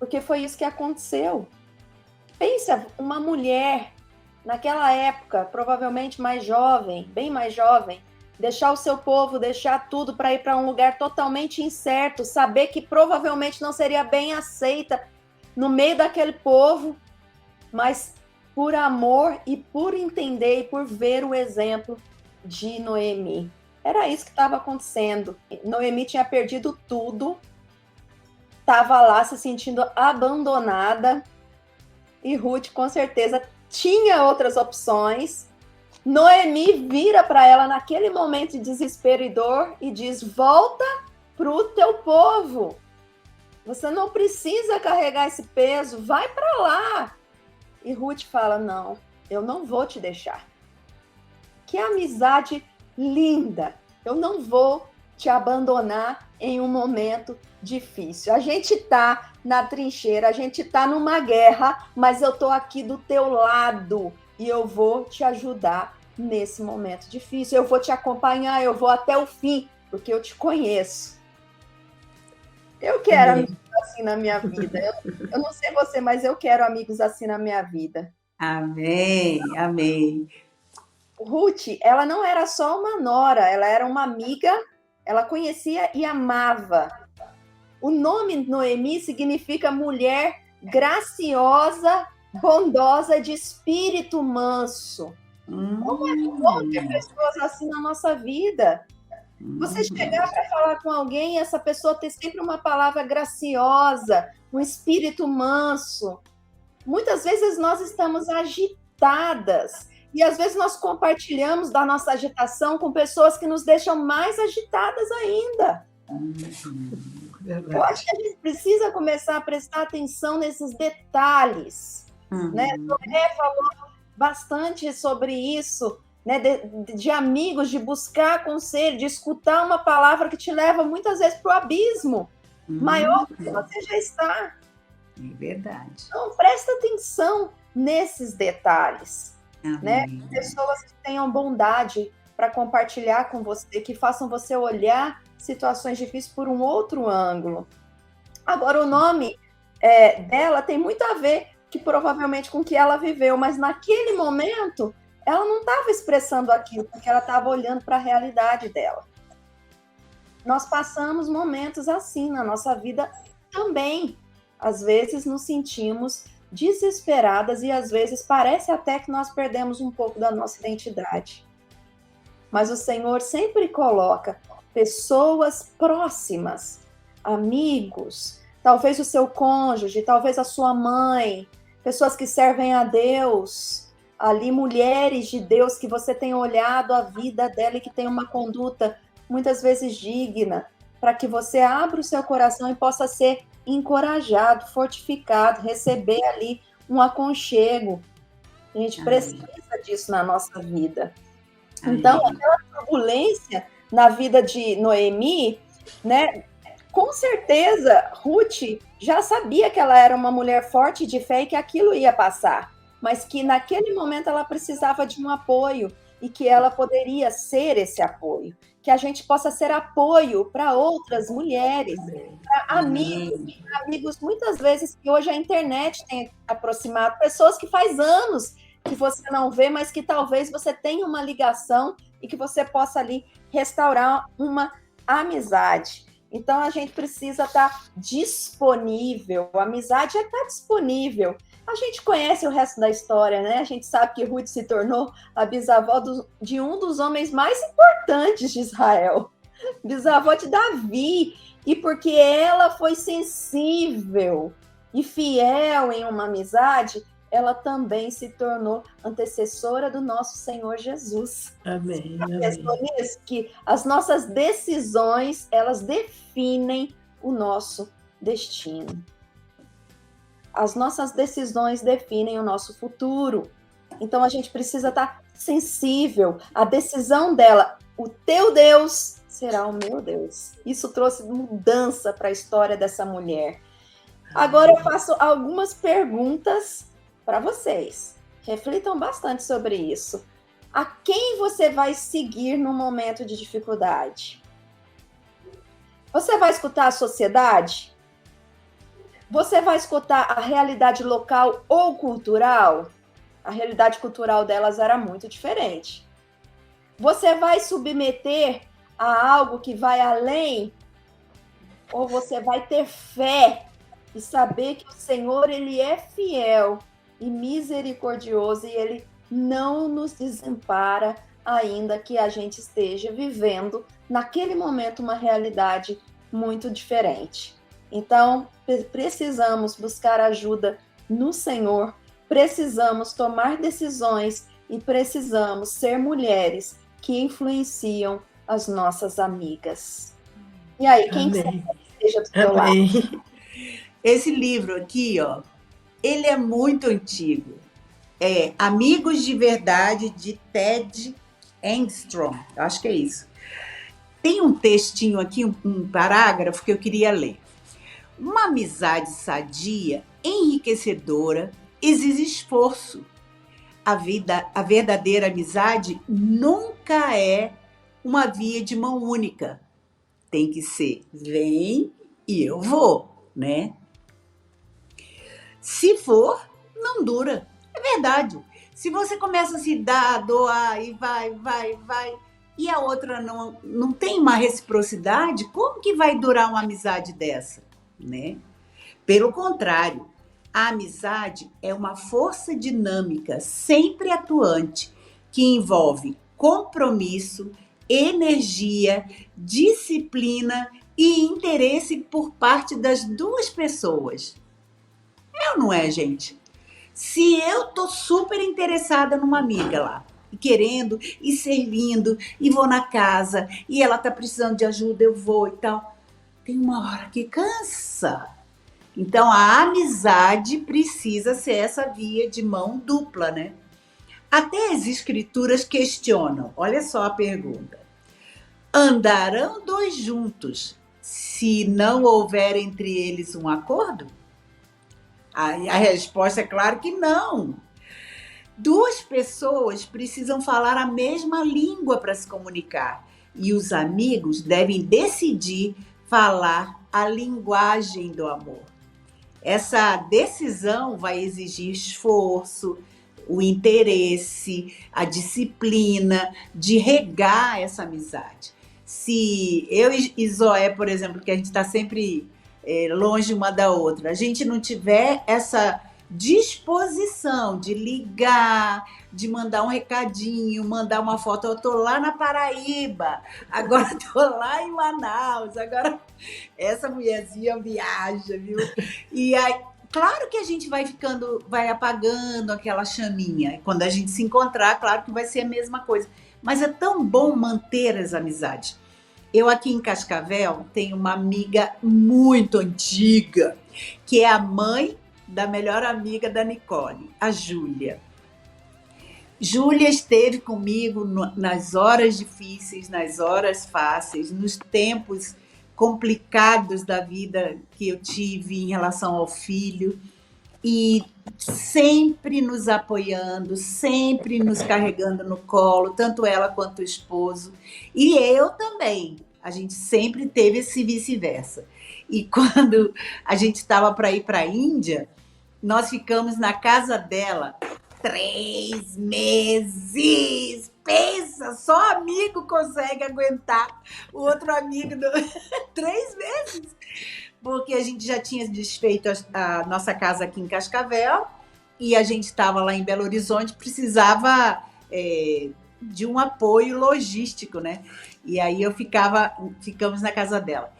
Speaker 2: Porque foi isso que aconteceu. Pensa, uma mulher, naquela época, provavelmente mais jovem, bem mais jovem, deixar o seu povo, deixar tudo para ir para um lugar totalmente incerto, saber que provavelmente não seria bem aceita no meio daquele povo, mas por amor e por entender e por ver o exemplo de Noemi. Era isso que estava acontecendo. Noemi tinha perdido tudo, estava lá se sentindo abandonada, e Ruth com certeza tinha outras opções. Noemi vira para ela naquele momento de desespero e dor e diz, volta para o teu povo. Você não precisa carregar esse peso, vai para lá. E Ruth fala, não, eu não vou te deixar. Que amizade linda. Eu não vou te abandonar em um momento difícil. A gente está na trincheira, a gente está numa guerra, mas eu estou aqui do teu lado e eu vou te ajudar nesse momento difícil. Eu vou te acompanhar, eu vou até o fim, porque eu te conheço. Eu quero amigos assim na minha vida. Eu não sei você, mas eu quero amigos assim na minha vida.
Speaker 4: Amém, amém.
Speaker 2: Ruth, ela não era só uma nora, ela era uma amiga, ela conhecia e amava. O nome Noemi significa mulher graciosa, bondosa, de espírito manso. Como é bom ter pessoas assim na nossa vida. Você chegar para falar com alguém e essa pessoa ter sempre uma palavra graciosa, um espírito manso. Muitas vezes nós estamos agitadas e às vezes nós compartilhamos da nossa agitação com pessoas que nos deixam mais agitadas ainda. Eu acho que a gente precisa começar a prestar atenção nesses detalhes. Né? Noé falou bastante sobre isso, né? De amigos, de buscar conselho, de escutar uma palavra que te leva muitas vezes para o abismo maior do que você já está.
Speaker 4: É verdade.
Speaker 2: Então, presta atenção nesses detalhes. Né? Pessoas que tenham bondade para compartilhar com você, que façam você olhar situações difíceis por um outro ângulo. Agora, o nome dela tem muito a ver que provavelmente com o que ela viveu, mas naquele momento ela não estava expressando aquilo, porque ela estava olhando para a realidade dela. Nós passamos momentos assim na nossa vida também. Às vezes nos sentimos desesperadas e às vezes parece até que nós perdemos um pouco da nossa identidade. Mas o Senhor sempre coloca pessoas próximas, amigos, talvez o seu cônjuge, talvez a sua mãe, pessoas que servem a Deus, ali mulheres de Deus que você tem olhado a vida dela e que tem uma conduta muitas vezes digna, para que você abra o seu coração e possa ser encorajado, fortificado, receber ali um aconchego. A gente precisa disso na nossa vida. Então, aquela turbulência na vida de Noemi, né? Com certeza, Ruth já sabia que ela era uma mulher forte de fé e que aquilo ia passar, mas que naquele momento ela precisava de um apoio e que ela poderia ser esse apoio. Que a gente possa ser apoio para outras mulheres, para amigos, muitas vezes que hoje a internet tem aproximado, pessoas que faz anos que você não vê, mas que talvez você tenha uma ligação e que você possa ali restaurar uma amizade. Então, a gente precisa estar disponível. A amizade é estar disponível. A gente conhece o resto da história, né? A gente sabe que Ruth se tornou a bisavó de um dos homens mais importantes de Israel. Bisavó de Davi. E porque ela foi sensível e fiel em uma amizade, ela também se tornou antecessora do nosso Senhor Jesus.
Speaker 3: Amém.
Speaker 2: Que as nossas decisões, elas definem o nosso destino. As nossas decisões definem o nosso futuro. Então a gente precisa estar sensível. A decisão dela, o teu Deus será o meu Deus. Isso trouxe mudança para a história dessa mulher. Agora eu faço algumas perguntas para vocês. Reflitam bastante sobre isso. A quem você vai seguir no momento de dificuldade? Você vai escutar a sociedade? Você vai escutar a realidade local ou cultural? A realidade cultural delas era muito diferente. Você vai submeter a algo que vai além? Ou você vai ter fé e saber que o Senhor, Ele é fiel e misericordioso, e Ele não nos desampara, ainda que a gente esteja vivendo, naquele momento, uma realidade muito diferente. Então, precisamos buscar ajuda no Senhor, precisamos tomar decisões e precisamos ser mulheres que influenciam as nossas amigas. E aí, quem esteja do teu lado?
Speaker 4: Esse livro aqui, ó, ele é muito antigo. É Amigos de Verdade, de Ted Engstrom. Eu acho que é isso. Tem um textinho aqui, um parágrafo que eu queria ler. Uma amizade sadia, enriquecedora, exige esforço. A verdadeira amizade nunca é uma via de mão única. Tem que ser vem e eu vou, né? Se for, não dura. É verdade. Se você começa a se dar, doar e vai, e a outra não tem uma reciprocidade, como que vai durar uma amizade dessa, né? Pelo contrário, a amizade é uma força dinâmica, sempre atuante, que envolve compromisso, energia, disciplina e interesse por parte das duas pessoas. É ou não é, gente? Se eu tô super interessada numa amiga lá, querendo e servindo, e vou na casa, e ela tá precisando de ajuda, eu vou e tal, tem uma hora que cansa. Então, a amizade precisa ser essa via de mão dupla, né? Até as escrituras questionam. Olha só a pergunta. Andarão dois juntos se não houver entre eles um acordo? Aí a resposta é claro que não. Duas pessoas precisam falar a mesma língua para se comunicar. E os amigos devem decidir falar a linguagem do amor. Essa decisão vai exigir esforço, o interesse, a disciplina de regar essa amizade. Se eu e Zoé, por exemplo, que a gente está sempre longe uma da outra, a gente não tiver essa disposição de ligar, de mandar um recadinho, mandar uma foto, eu tô lá na Paraíba, agora tô lá em Manaus, agora essa mulherzinha viaja, viu? E aí, claro que a gente vai apagando aquela chaminha. Quando a gente se encontrar, claro que vai ser a mesma coisa. Mas é tão bom manter as amizades. Eu aqui em Cascavel tenho uma amiga muito antiga, que é a mãe da melhor amiga da Nicole, a Júlia. Júlia esteve comigo nas horas difíceis, nas horas fáceis, nos tempos complicados da vida que eu tive em relação ao filho, e sempre nos apoiando, sempre nos carregando no colo, tanto ela quanto o esposo, e eu também. A gente sempre teve esse vice-versa. E quando a gente estava para ir para a Índia, nós ficamos na casa dela 3 meses. Pensa, só amigo consegue aguentar o outro amigo. 3 meses. Porque a gente já tinha desfeito a nossa casa aqui em Cascavel e a gente estava lá em Belo Horizonte, precisava de um apoio logístico, né? E aí ficamos na casa dela.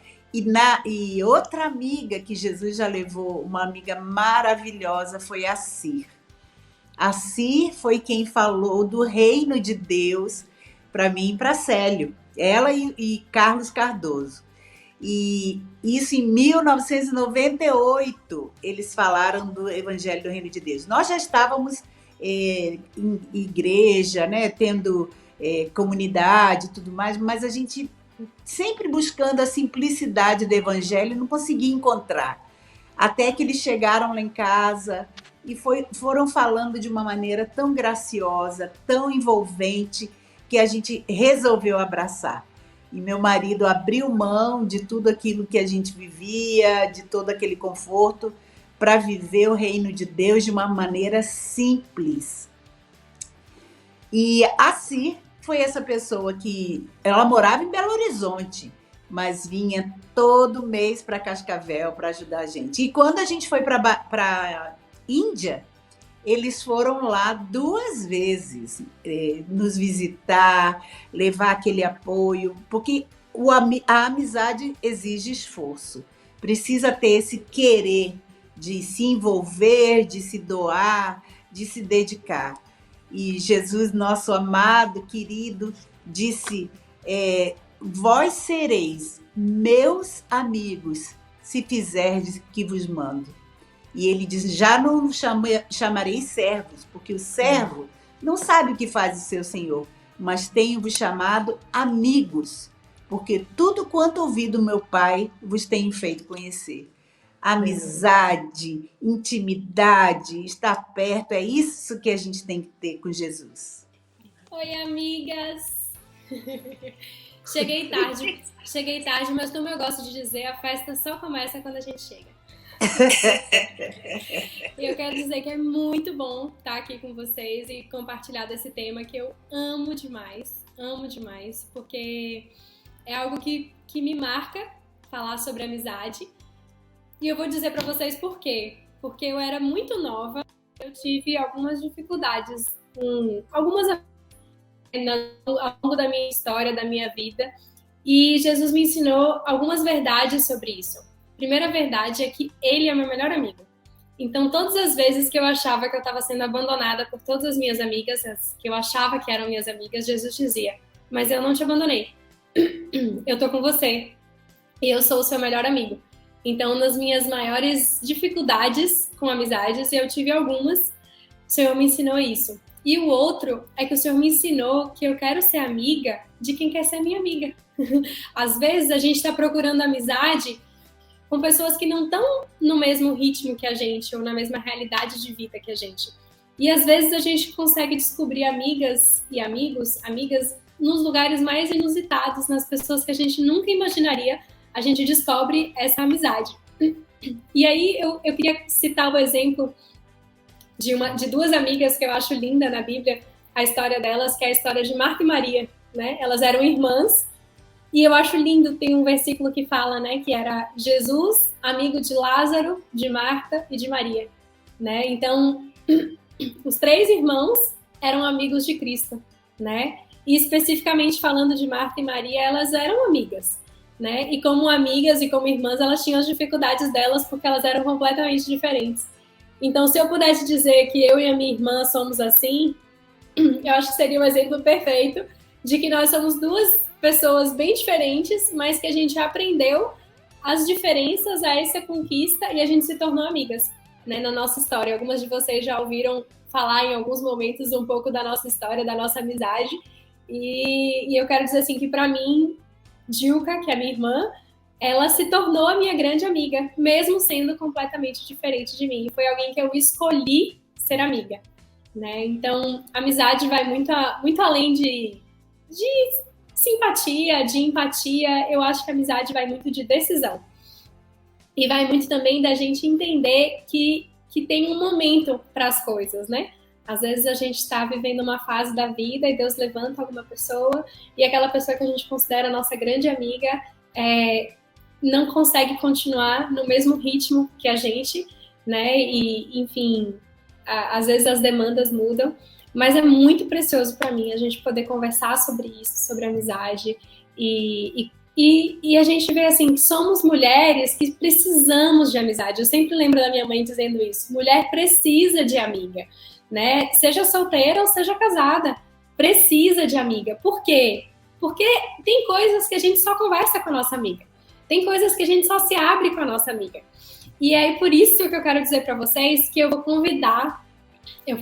Speaker 4: E outra amiga que Jesus já levou, uma amiga maravilhosa, foi a Cir. A Cir foi quem falou do reino de Deus para mim e para Célio. Ela e Carlos Cardoso. E isso em 1998, eles falaram do Evangelho do Reino de Deus. Nós já estávamos em igreja, né, tendo comunidade e tudo mais, mas a gente sempre buscando a simplicidade do Evangelho não conseguia encontrar. Até que eles chegaram lá em casa e foram falando de uma maneira tão graciosa, tão envolvente, que a gente resolveu abraçar. E meu marido abriu mão de tudo aquilo que a gente vivia, de todo aquele conforto, para viver o reino de Deus de uma maneira simples. E assim foi essa pessoa que... Ela morava em Belo Horizonte, mas vinha todo mês para Cascavel para ajudar a gente. E quando a gente foi para Índia, eles foram lá 2 vezes nos visitar, levar aquele apoio, porque a amizade exige esforço. Precisa ter esse querer de se envolver, de se doar, de se dedicar. E Jesus, nosso amado, querido, disse, vós sereis meus amigos, se fizerdes o que vos mando. E ele diz, já não chamarei servos, porque o servo não sabe o que faz o seu senhor, mas tenho-vos chamado amigos, porque tudo quanto ouvi do meu Pai vos tenho feito conhecer. Amizade, intimidade, estar perto, é isso que a gente tem que ter com Jesus.
Speaker 6: Oi, amigas! Cheguei tarde, mas como eu gosto de dizer, a festa só começa quando a gente chega. E eu quero dizer que é muito bom estar aqui com vocês e compartilhar desse tema que eu amo demais, porque é algo que me marca falar sobre amizade. E eu vou dizer pra vocês por quê. Porque eu era muito nova, eu tive algumas dificuldades, ao longo da minha história, da minha vida, e Jesus me ensinou algumas verdades sobre isso. A primeira verdade é que ele é meu melhor amigo. Então, todas as vezes que eu achava que eu estava sendo abandonada por todas as minhas amigas, as que eu achava que eram minhas amigas, Jesus dizia, mas eu não te abandonei. Eu tô com você. E eu sou o seu melhor amigo. Então, nas minhas maiores dificuldades com amizades, eu tive algumas, o Senhor me ensinou isso. E o outro é que o Senhor me ensinou que eu quero ser amiga de quem quer ser minha amiga. Às vezes, a gente está procurando amizade com pessoas que não estão no mesmo ritmo que a gente, ou na mesma realidade de vida que a gente. E às vezes a gente consegue descobrir amigas e amigas nos lugares mais inusitados, nas pessoas que a gente nunca imaginaria, a gente descobre essa amizade. E aí eu queria citar o exemplo de 2 amigas que eu acho linda na Bíblia, a história delas, que é a história de Marta e Maria, né? Elas eram irmãs, e eu acho lindo, tem um versículo que fala, né, que era Jesus, amigo de Lázaro, de Marta e de Maria, né? Então, os 3 irmãos eram amigos de Cristo, né? E especificamente falando de Marta e Maria, elas eram amigas, né? E como amigas e como irmãs, elas tinham as dificuldades delas porque elas eram completamente diferentes. Então, se eu pudesse dizer que eu e a minha irmã somos assim, eu acho que seria um exemplo perfeito de que nós somos 2 pessoas bem diferentes, mas que a gente aprendeu as diferenças a essa conquista e a gente se tornou amigas, né, na nossa história. Algumas de vocês já ouviram falar em alguns momentos um pouco da nossa história, da nossa amizade. E eu quero dizer assim que para mim, Dilka, que é minha irmã, ela se tornou a minha grande amiga, mesmo sendo completamente diferente de mim. Foi alguém que eu escolhi ser amiga, né? Então, amizade vai muito além de simpatia, de empatia. Eu acho que a amizade vai muito de decisão. E vai muito também da gente entender que tem um momento para as coisas, né? Às vezes a gente está vivendo uma fase da vida e Deus levanta alguma pessoa e aquela pessoa que a gente considera nossa grande amiga não consegue continuar no mesmo ritmo que a gente, né? E, enfim, às vezes as demandas mudam, mas é muito precioso para mim a gente poder conversar sobre isso, sobre amizade e a gente vê assim que somos mulheres que precisamos de amizade. Eu sempre lembro da minha mãe dizendo isso: mulher precisa de amiga, né? Seja solteira ou seja casada, precisa de amiga. Por quê? Porque tem coisas que a gente só conversa com a nossa amiga, tem coisas que a gente só se abre com a nossa amiga. E é por isso que eu quero dizer para vocês que eu vou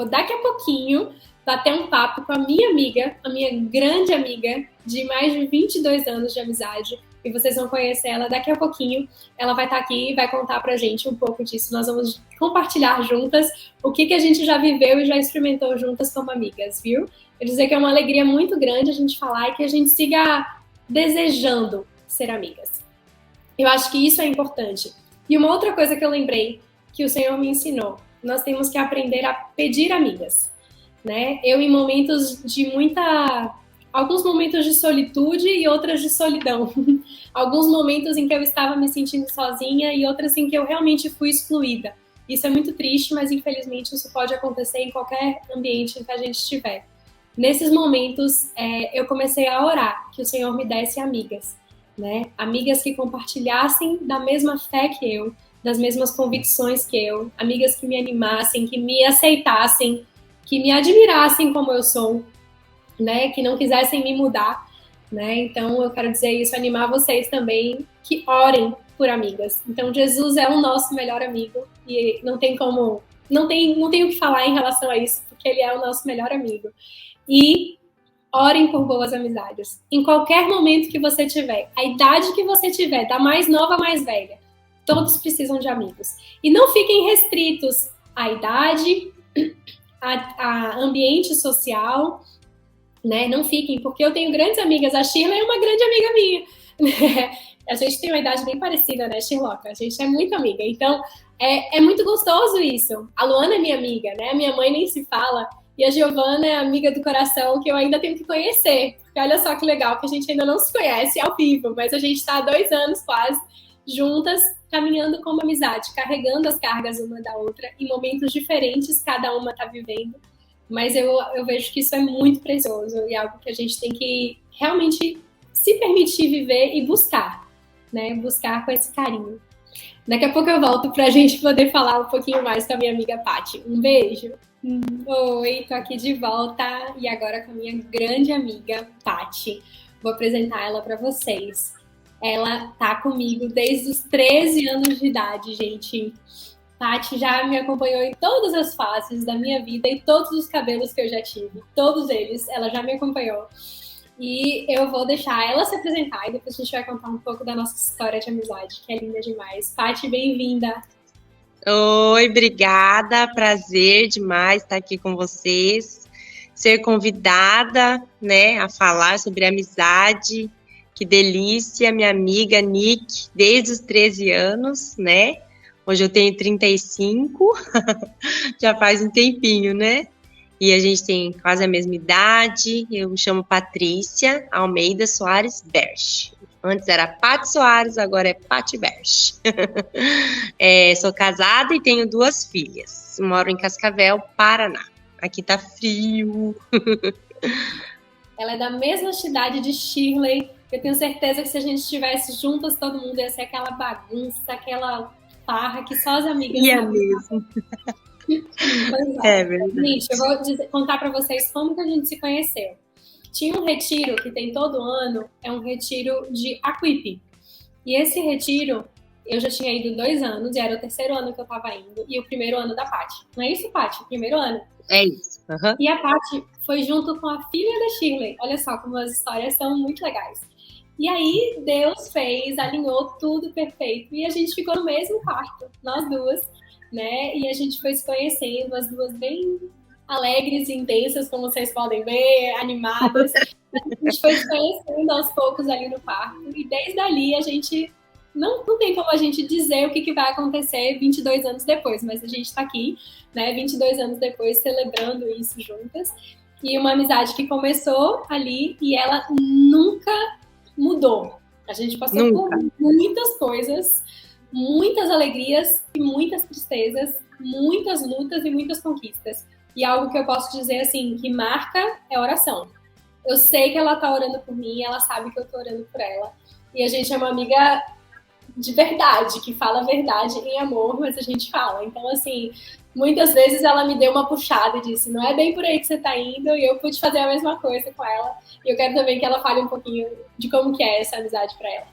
Speaker 6: daqui a pouquinho bater um papo com a minha amiga, a minha grande amiga de mais de 22 anos de amizade, e vocês vão conhecer ela daqui a pouquinho. Ela vai estar aqui e vai contar pra gente um pouco disso. Nós vamos compartilhar juntas o que a gente já viveu e já experimentou juntas como amigas, viu? Eu dizer que é uma alegria muito grande a gente falar e que a gente siga desejando ser amigas. Eu acho que isso é importante. E uma outra coisa que eu lembrei que o Senhor me ensinou: nós temos que aprender a pedir amigas, né? Eu, em momentos de alguns momentos de solitude e outras de solidão. Alguns momentos em que eu estava me sentindo sozinha e outras em que eu realmente fui excluída. Isso é muito triste, mas infelizmente isso pode acontecer em qualquer ambiente em que a gente estiver. Nesses momentos, eu comecei a orar que o Senhor me desse amigas, né? Amigas que compartilhassem da mesma fé que eu, das mesmas convicções que eu, amigas que me animassem, que me aceitassem, que me admirassem como eu sou, né? Que não quisessem me mudar, né? Então eu quero dizer isso, animar vocês também que orem por amigas. Então Jesus é o nosso melhor amigo e não tem o que falar em relação a isso, porque ele é o nosso melhor amigo. E orem por boas amizades. Em qualquer momento que você tiver, a idade que você tiver, da mais nova à mais velha, todos precisam de amigos. E não fiquem restritos à idade, a ambiente social, né? Não fiquem, porque eu tenho grandes amigas. A Shirley é uma grande amiga minha. A gente tem uma idade bem parecida, né, Shirloca? A gente é muito amiga. Então, é muito gostoso isso. A Luana é minha amiga, né? A minha mãe nem se fala. E a Giovana é amiga do coração que eu ainda tenho que conhecer. Porque olha só que legal que a gente ainda não se conhece ao vivo, mas a gente está há 2 anos quase juntas, caminhando como amizade, carregando as cargas uma da outra, em momentos diferentes, cada uma está vivendo. Mas eu vejo que isso é muito precioso e é algo que a gente tem que realmente se permitir viver e buscar, né? Buscar com esse carinho. Daqui a pouco eu volto para a gente poder falar um pouquinho mais com a minha amiga Paty. Um beijo! Oi, tô aqui de volta e agora com a minha grande amiga Paty. Vou apresentar ela para vocês. Ela tá comigo desde os 13 anos de idade, gente. Paty já me acompanhou em todas as fases da minha vida e todos os cabelos que eu já tive. Todos eles, ela já me acompanhou. E eu vou deixar ela se apresentar e depois a gente vai contar um pouco da nossa história de amizade, que é linda demais. Paty, bem-vinda!
Speaker 7: Oi, obrigada, prazer demais estar aqui com vocês, ser convidada, né, a falar sobre amizade, que delícia, minha amiga Nick, desde os 13 anos, né, hoje eu tenho 35, já faz um tempinho, né, e a gente tem quase a mesma idade, eu me chamo Patrícia Almeida Soares Berch. Antes era Paty Soares, agora é Paty Berch. Sou casada e tenho 2 filhas. Moro em Cascavel, Paraná. Aqui tá frio.
Speaker 6: Ela é da mesma cidade de Shirley. Eu tenho certeza que se a gente estivesse juntas, todo mundo ia ser aquela bagunça, aquela farra que só as amigas sabem.
Speaker 7: Mesmo.
Speaker 6: Pois
Speaker 7: é verdade.
Speaker 6: Gente, eu vou contar para vocês como que a gente se conheceu. Tinha um retiro que tem todo ano, é um retiro de Aquipe. E esse retiro Eu já tinha ido 2 anos, e era o 3º ano que eu tava indo, e o 1º ano da Paty. Não é isso, Paty? O 1º ano.
Speaker 7: É isso. Uhum.
Speaker 6: E a Paty foi junto com a filha da Shirley. Olha só como as histórias são muito legais. E aí, Deus fez, alinhou tudo perfeito. E a gente ficou no mesmo quarto, nós duas, né? E a gente foi se conhecendo, as duas bem alegres e intensas, como vocês podem ver, animadas. A gente foi se conhecendo aos poucos ali no quarto. E desde ali, a gente... Não tem como a gente dizer o que vai acontecer 22 anos depois, mas a gente tá aqui, né, 22 anos depois, celebrando isso juntas. E uma amizade que começou ali e ela nunca mudou. A gente passou por muitas coisas, muitas alegrias e muitas tristezas, muitas lutas e muitas conquistas. E algo que eu posso dizer, assim, que marca é oração. Eu sei que ela tá orando por mim, ela sabe que eu tô orando por ela. E a gente é uma amiga de verdade, que fala a verdade em amor, mas a gente fala. Então, assim, muitas vezes ela me deu uma puxada e disse, não é bem por aí que você tá indo, e eu pude fazer a mesma coisa com ela. E eu quero também que ela fale um pouquinho de como que é essa amizade para ela.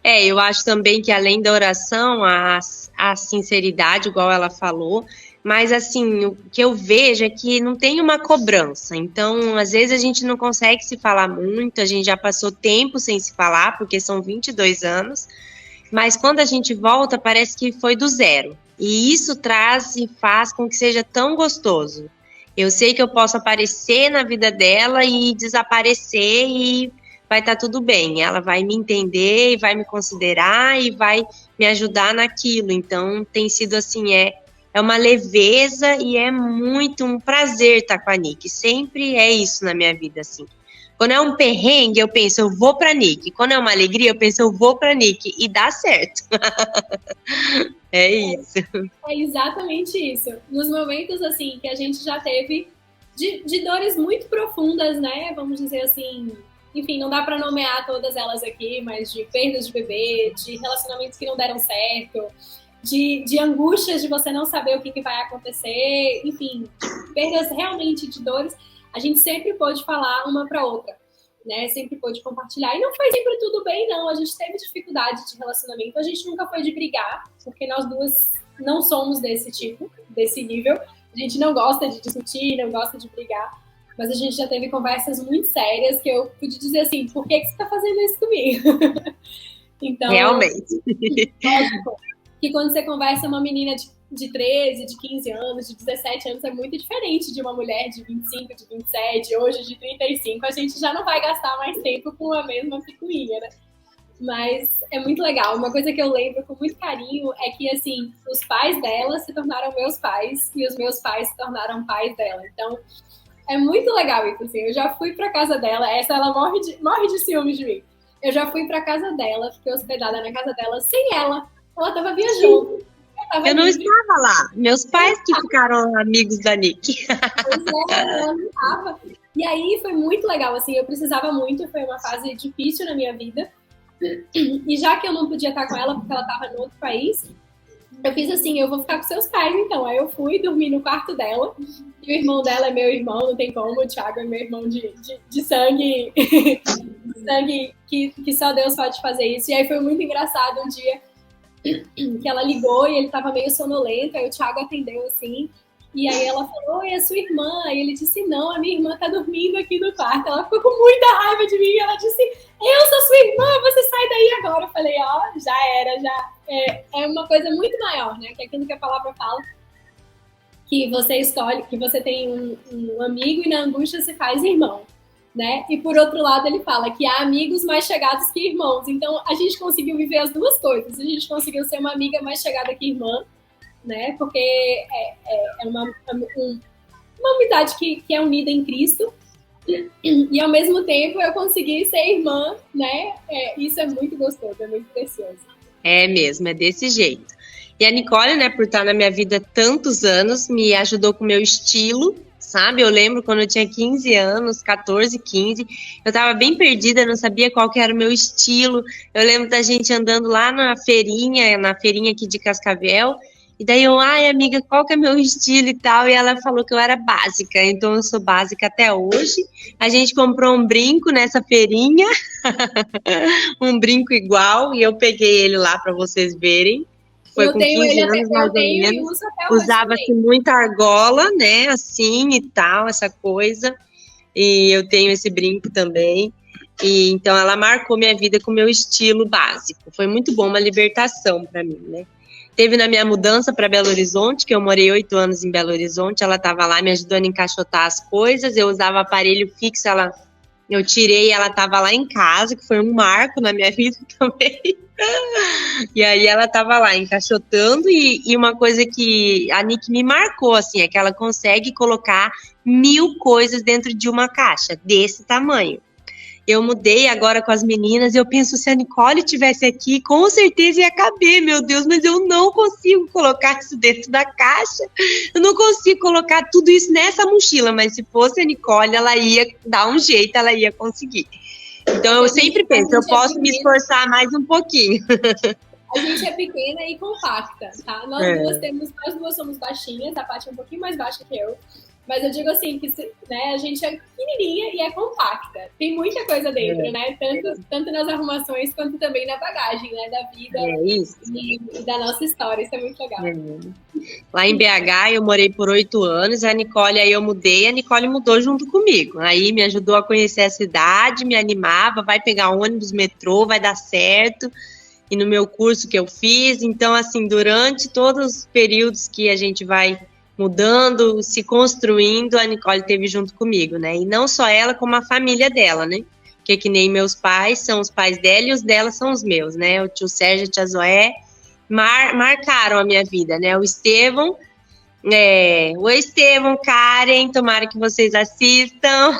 Speaker 7: Eu acho também que além da oração, a sinceridade, igual ela falou, mas assim, o que eu vejo é que não tem uma cobrança. Então, às vezes a gente não consegue se falar muito, a gente já passou tempo sem se falar, porque são 22 anos, mas quando a gente volta, parece que foi do zero. E isso traz e faz com que seja tão gostoso. Eu sei que eu posso aparecer na vida dela e desaparecer e vai estar tudo bem. Ela vai me entender e vai me considerar e vai me ajudar naquilo. Então, tem sido assim, é uma leveza e é muito um prazer estar com a Nick. Sempre é isso na minha vida, assim. Quando é um perrengue, eu penso, eu vou pra Nick. Quando é uma alegria, eu penso, eu vou pra Nick. E dá certo. É isso.
Speaker 6: É exatamente isso. Nos momentos, assim, que a gente já teve de dores muito profundas, né? Vamos dizer assim... Enfim, não dá pra nomear todas elas aqui, mas de perdas de bebê, de relacionamentos que não deram certo... De angústias de você não saber o que vai acontecer, enfim, perdas realmente de dores, a gente sempre pôde falar uma para outra, né? Sempre pôde compartilhar. E não foi sempre tudo bem, não. A gente teve dificuldade de relacionamento, a gente nunca foi de brigar, porque nós duas não somos desse tipo, desse nível. A gente não gosta de discutir, não gosta de brigar, mas a gente já teve conversas muito sérias que eu pude dizer assim, por que você tá fazendo isso comigo? Então,
Speaker 7: realmente.
Speaker 6: Lógico, que quando você conversa uma menina de 13, de 15 anos, de 17 anos, é muito diferente de uma mulher de 25, de 27, hoje de 35. A gente já não vai gastar mais tempo com a mesma picuinha, né? Mas é muito legal. Uma coisa que eu lembro com muito carinho é que, assim, os pais dela se tornaram meus pais e os meus pais se tornaram pais dela. Então, é muito legal isso, assim. Eu já fui pra casa dela, ela morre de ciúmes de mim. Eu já fui pra casa dela, fiquei hospedada na casa dela sem ela. Ela tava viajando.
Speaker 7: Eu não estava lá. Meus pais que ficaram amigos da Nick.
Speaker 6: Pois é, ela não estava. E aí foi muito legal, assim, eu precisava muito, foi uma fase difícil na minha vida. E já que eu não podia estar com ela, porque ela estava no outro país, eu fiz assim, eu vou ficar com seus pais, então. Aí eu fui dormir no quarto dela. E o irmão dela é meu irmão, não tem como. O Thiago é meu irmão de sangue, sangue que só Deus pode fazer isso. E aí foi muito engraçado um dia que ela ligou e ele tava meio sonolento, aí o Thiago atendeu assim, e aí ela falou, oi, é sua irmã? E ele disse, não, a minha irmã tá dormindo aqui no quarto. Ela ficou com muita raiva de mim, e ela disse, eu sou sua irmã, você sai daí agora. Eu falei, já era, é uma coisa muito maior, né, que é aquilo que a palavra fala, que você escolhe, que você tem um amigo e na angústia se faz irmão. Né? E por outro lado ele fala que há amigos mais chegados que irmãos. Então a gente conseguiu viver as duas coisas. A gente conseguiu ser uma amiga mais chegada que irmã, né? Porque é uma amizade que é unida em Cristo. E ao mesmo tempo eu consegui ser irmã, né? Isso é muito gostoso, é muito precioso.
Speaker 7: É mesmo, é desse jeito. E a Nicole, né, por estar na minha vida há tantos anos, me ajudou com o meu estilo, sabe? Eu lembro quando eu tinha 15 anos, 14, 15, eu tava bem perdida, não sabia qual que era o meu estilo. Eu lembro da gente andando lá na feirinha aqui de Cascavel, E daí eu, ai, amiga, qual que é meu estilo e tal? E ela falou que eu era básica, então eu sou básica até hoje. A gente comprou um brinco nessa feirinha, um brinco igual, e eu peguei ele lá para vocês verem. Foi
Speaker 6: Eu
Speaker 7: com
Speaker 6: tenho
Speaker 7: 15
Speaker 6: ele
Speaker 7: anos, mais
Speaker 6: eu
Speaker 7: ou
Speaker 6: tenho e
Speaker 7: menos.
Speaker 6: uso até hoje
Speaker 7: Usava-se
Speaker 6: também.
Speaker 7: muita argola, né, assim e tal, essa coisa. E eu tenho esse brinco também. E então ela marcou minha vida com o meu estilo básico. Foi muito bom, uma libertação para mim, né? Teve na minha mudança para Belo Horizonte, que eu morei 8 anos em Belo Horizonte, ela estava lá me ajudando a encaixotar as coisas, eu usava aparelho fixo, eu tirei e ela estava lá em casa, que foi um marco na minha vida também. E aí ela estava lá encaixotando e uma coisa que a Nick me marcou, assim, é que ela consegue colocar 1000 coisas dentro de uma caixa desse tamanho. Eu mudei agora com as meninas e eu penso, se a Nicole tivesse aqui, com certeza ia caber, meu Deus, mas eu não consigo colocar isso dentro da caixa. Eu não consigo colocar tudo isso nessa mochila, mas se fosse a Nicole, ela ia dar um jeito, ela ia conseguir. Então eu sempre penso, eu posso me esforçar mais um pouquinho.
Speaker 6: A gente é pequena e compacta, tá? Nós duas somos baixinhas, a Paty é um pouquinho mais baixa que eu. Mas eu digo assim, que né, a gente é pequenininha e é compacta. Tem muita coisa dentro, né? Tanto nas arrumações quanto também na bagagem, né? Da vida e da nossa história. Isso é muito legal.
Speaker 7: Lá em BH eu morei por 8 anos, a Nicole, aí eu mudei, a Nicole mudou junto comigo. Aí me ajudou a conhecer a cidade, me animava, vai pegar ônibus, metrô, vai dar certo. E no meu curso que eu fiz, então assim, durante todos os períodos que a gente vai mudando, se construindo, a Nicole esteve junto comigo, né? E não só ela, como a família dela, né? Porque que nem meus pais são os pais dela e os dela são os meus, né? O tio Sérgio e a tia Zoé marcaram a minha vida, né? O Estevão, Karen, tomara que vocês assistam.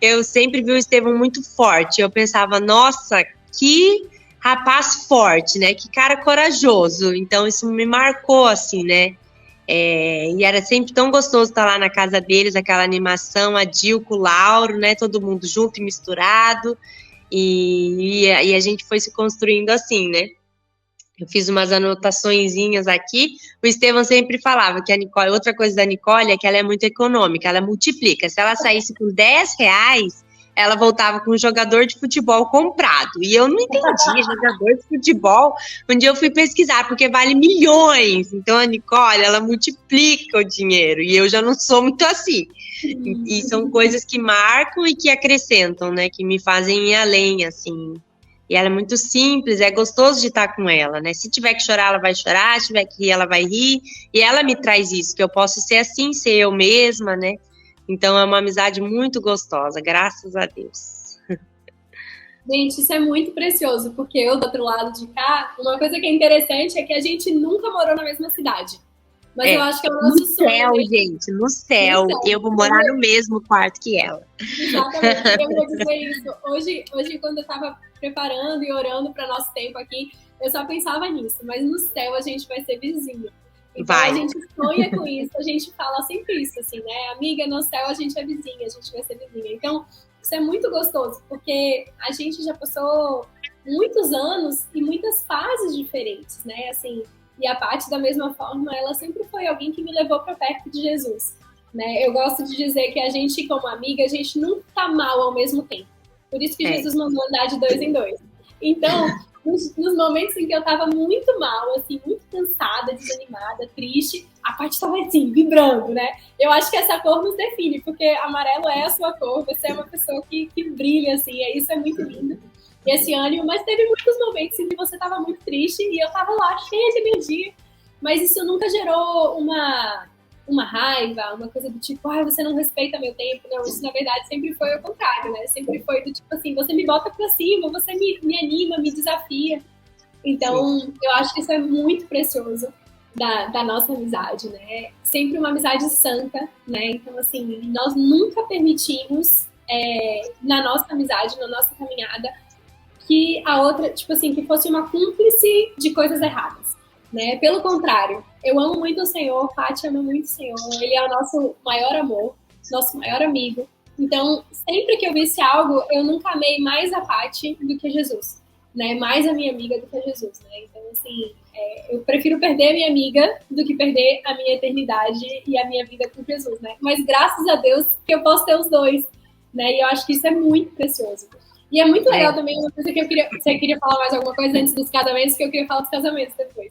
Speaker 7: Eu sempre vi o Estevão muito forte. Eu pensava, nossa, que rapaz forte, né? Que cara corajoso. Então isso me marcou, assim, né? E era sempre tão gostoso estar lá na casa deles, aquela animação, a Dil com o Lauro, né? Todo mundo junto e misturado. E a gente foi se construindo assim, né? Eu fiz umas anotaçõezinhas aqui. O Estevão sempre falava que a Nicole, outra coisa da Nicole é que ela é muito econômica, ela multiplica. Se ela saísse com R$10, ela voltava com um jogador de futebol comprado. E eu não entendi, jogador de futebol. Um dia eu fui pesquisar, porque vale milhões. Então a Nicole, ela multiplica o dinheiro. E eu já não sou muito assim. E são coisas que marcam e que acrescentam, né? Que me fazem ir além, assim. E ela é muito simples, é gostoso de estar com ela, né? Se tiver que chorar, ela vai chorar. Se tiver que rir, ela vai rir. E ela me traz isso, que eu posso ser assim, ser eu mesma, né? Então é uma amizade muito gostosa, graças a Deus.
Speaker 6: Gente, isso é muito precioso, porque eu, do outro lado de cá, uma coisa que é interessante é que a gente nunca morou na mesma cidade. Mas eu acho que é o nosso sonho.
Speaker 7: No céu, gente, no céu. Eu vou morar no mesmo quarto que ela.
Speaker 6: Exatamente, eu vou dizer isso. Hoje, quando eu estava preparando e orando para nosso tempo aqui, eu só pensava nisso. Mas no céu a gente vai ser vizinho. Então a gente sonha com isso, a gente fala sempre isso, assim, né? Amiga, no céu a gente é vizinha, a gente vai ser vizinha. Então, isso é muito gostoso, porque a gente já passou muitos anos e muitas fases diferentes, né? Assim, e a Paty, da mesma forma, ela sempre foi alguém que me levou para perto de Jesus, né? Eu gosto de dizer que a gente, como amiga, a gente nunca tá mal ao mesmo tempo. Por isso que Jesus mandou andar de 2 em 2. Então, nos momentos em que eu tava muito mal, assim, muito cansada, desanimada, triste, a Paty tava assim, vibrando, né? Eu acho que essa cor nos define, porque amarelo é a sua cor, você é uma pessoa que brilha, assim, isso é muito lindo. E esse ânimo, mas teve muitos momentos em que você tava muito triste e eu tava lá, cheia de energia, mas isso nunca gerou uma raiva, uma coisa do tipo, você não respeita meu tempo. Não, isso na verdade sempre foi o contrário, né? Sempre foi do tipo assim, você me bota pra cima, você me anima, me desafia. Então, eu acho que isso é muito precioso da nossa amizade, né? Sempre uma amizade santa, né? Então, assim, nós nunca permitimos na nossa amizade, na nossa caminhada, que a outra, tipo assim, que fosse uma cúmplice de coisas erradas. Né? Pelo contrário, eu amo muito o Senhor, Paty ama muito o Senhor, Ele é o nosso maior amor, nosso maior amigo. Então, sempre que eu visse algo, eu nunca amei mais a Paty do que Jesus. né, mais a minha amiga do que a Jesus, né? Então, assim, eu prefiro perder a minha amiga do que perder a minha eternidade e a minha vida com Jesus, né? Mas graças a Deus que eu posso ter os dois, né? E eu acho que isso é muito precioso. E é muito legal também, uma coisa que eu queria... Você queria falar mais alguma coisa antes dos casamentos, que eu queria falar dos casamentos depois.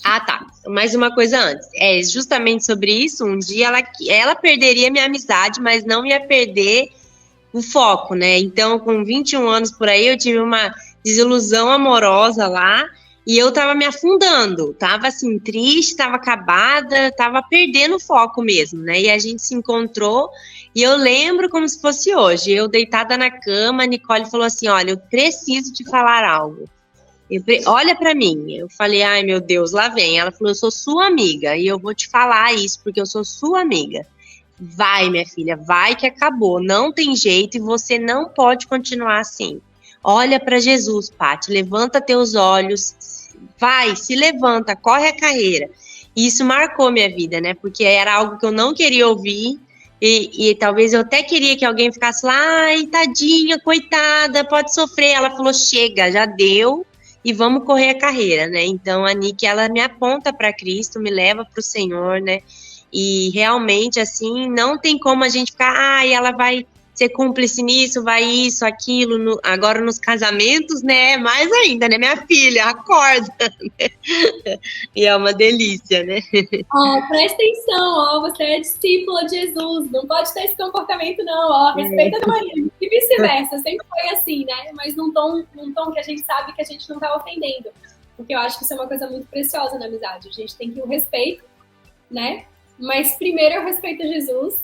Speaker 7: Ah, tá. Mais uma coisa antes. É justamente sobre isso. Um dia ela perderia minha amizade, mas não ia perder o foco, né? Então, com 21 anos por aí, eu tive uma desilusão amorosa lá e eu tava me afundando. Tava assim, triste, tava acabada, tava perdendo o foco mesmo, né? E a gente se encontrou e eu lembro como se fosse hoje. Eu deitada na cama, a Nicole falou assim: olha, eu preciso te falar algo. Olha pra mim. Eu falei, ai meu Deus, lá vem. Ela falou, eu sou sua amiga e eu vou te falar isso porque eu sou sua amiga. Vai, minha filha, vai que acabou. Não tem jeito e você não pode continuar assim. Olha pra Jesus, Paty, levanta teus olhos, vai, se levanta, corre a carreira. E isso marcou minha vida, né? Porque era algo que eu não queria ouvir e talvez eu até queria que alguém ficasse lá, ai, tadinha, coitada, pode sofrer. Ela falou, chega, já deu. E vamos correr a carreira, né? Então a Nick, ela me aponta para Cristo, me leva para o Senhor, né? E realmente, assim, não tem como a gente ficar, ai, ela vai ser cúmplice nisso, vai isso, aquilo. Agora nos casamentos, né? Mais ainda, né? Minha filha, acorda, né? E é uma delícia, né?
Speaker 6: Presta atenção, você é discípula de Jesus, não pode ter esse comportamento, não, respeita a marido. E vice-versa, sempre foi assim, né? Mas num tom que a gente sabe que a gente não tá ofendendo. Porque eu acho que isso é uma coisa muito preciosa na amizade. A gente tem que o respeito, né? Mas primeiro eu respeito Jesus,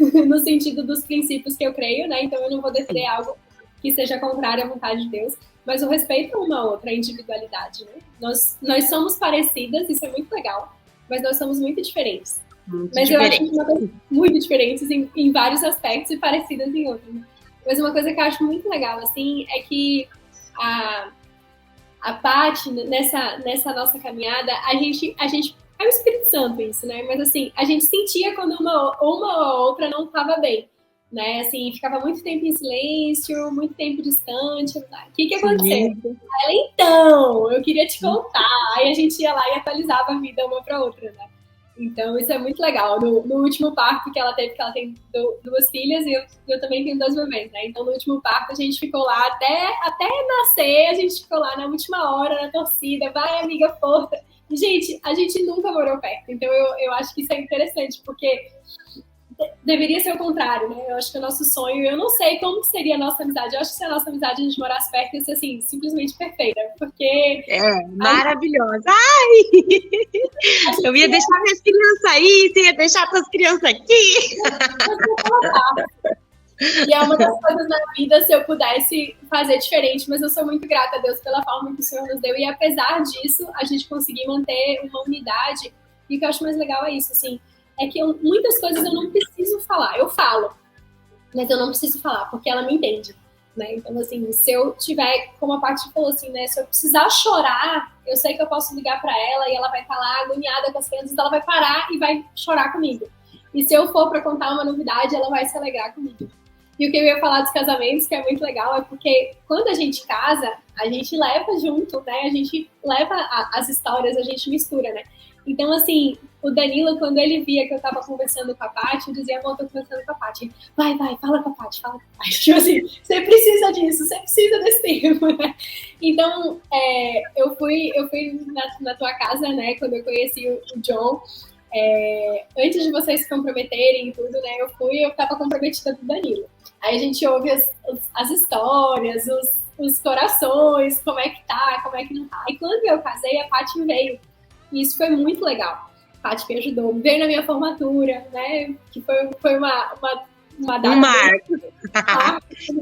Speaker 6: no sentido dos princípios que eu creio, né? Então eu não vou defender algo que seja contrário à vontade de Deus, mas o respeito a uma outra, a individualidade, né? Nós somos parecidas, isso é muito legal, mas nós somos muito diferentes. Eu acho que uma coisa muito diferentes em vários aspectos e parecidas em outros. Mas uma coisa que eu acho muito legal, assim, é que a Paty, nessa nossa caminhada, a gente é o Espírito Santo isso, né? Mas assim, a gente sentia quando uma ou outra não estava bem, né? Assim, ficava muito tempo em silêncio, muito tempo distante. O que aconteceu? Ela, então, eu queria te contar. Aí a gente ia lá e atualizava a vida uma para outra, né? Então, isso é muito legal. No último parto que ela teve, que ela tem duas filhas e eu também tenho 2 bebês, né? Então, no último parto, a gente ficou lá até nascer, a gente ficou lá na última hora, na torcida. Vai, amiga, força! Gente, a gente nunca morou perto, então eu acho que isso é interessante, porque deveria ser o contrário, né? Eu acho que o nosso sonho, eu não sei como que seria a nossa amizade, eu acho que se a nossa amizade a gente morasse perto ia ser, assim, simplesmente perfeita, porque...
Speaker 7: maravilhosa! Ai! Eu ia deixar minhas crianças aí, você ia deixar suas crianças aqui!
Speaker 6: E é uma das coisas na vida, se eu pudesse fazer diferente, mas eu sou muito grata a Deus pela forma que o Senhor nos deu, e apesar disso, a gente conseguir manter uma unidade, e o que eu acho mais legal é isso, assim, é que muitas coisas eu não preciso falar, eu falo, mas eu não preciso falar, porque ela me entende, né? Então, assim, se eu tiver, como a Paty falou assim, né, se eu precisar chorar, eu sei que eu posso ligar pra ela, e ela vai estar lá agoniada com as crianças, ela vai parar e vai chorar comigo. E se eu for pra contar uma novidade, ela vai se alegrar comigo. E o que eu ia falar dos casamentos, que é muito legal, é porque quando a gente casa, a gente leva junto, né? A gente leva as histórias, a gente mistura, né? Então, assim, o Danilo, quando ele via que eu tava conversando com a Paty, eu dizia, amor, tô conversando com a Paty. Vai, fala com a Paty, fala com a Paty. Tipo assim, você precisa disso, você precisa desse tempo, né? Então, eu fui na tua casa, né? Quando eu conheci o John, antes de vocês se comprometerem e tudo, né? Eu tava comprometida com o Danilo. Aí a gente ouve as histórias, os corações, como é que tá, como é que não tá. E quando eu casei, a Paty veio. E isso foi muito legal. A Paty me ajudou. Veio na minha formatura, né? Que foi uma data...
Speaker 7: Um marco.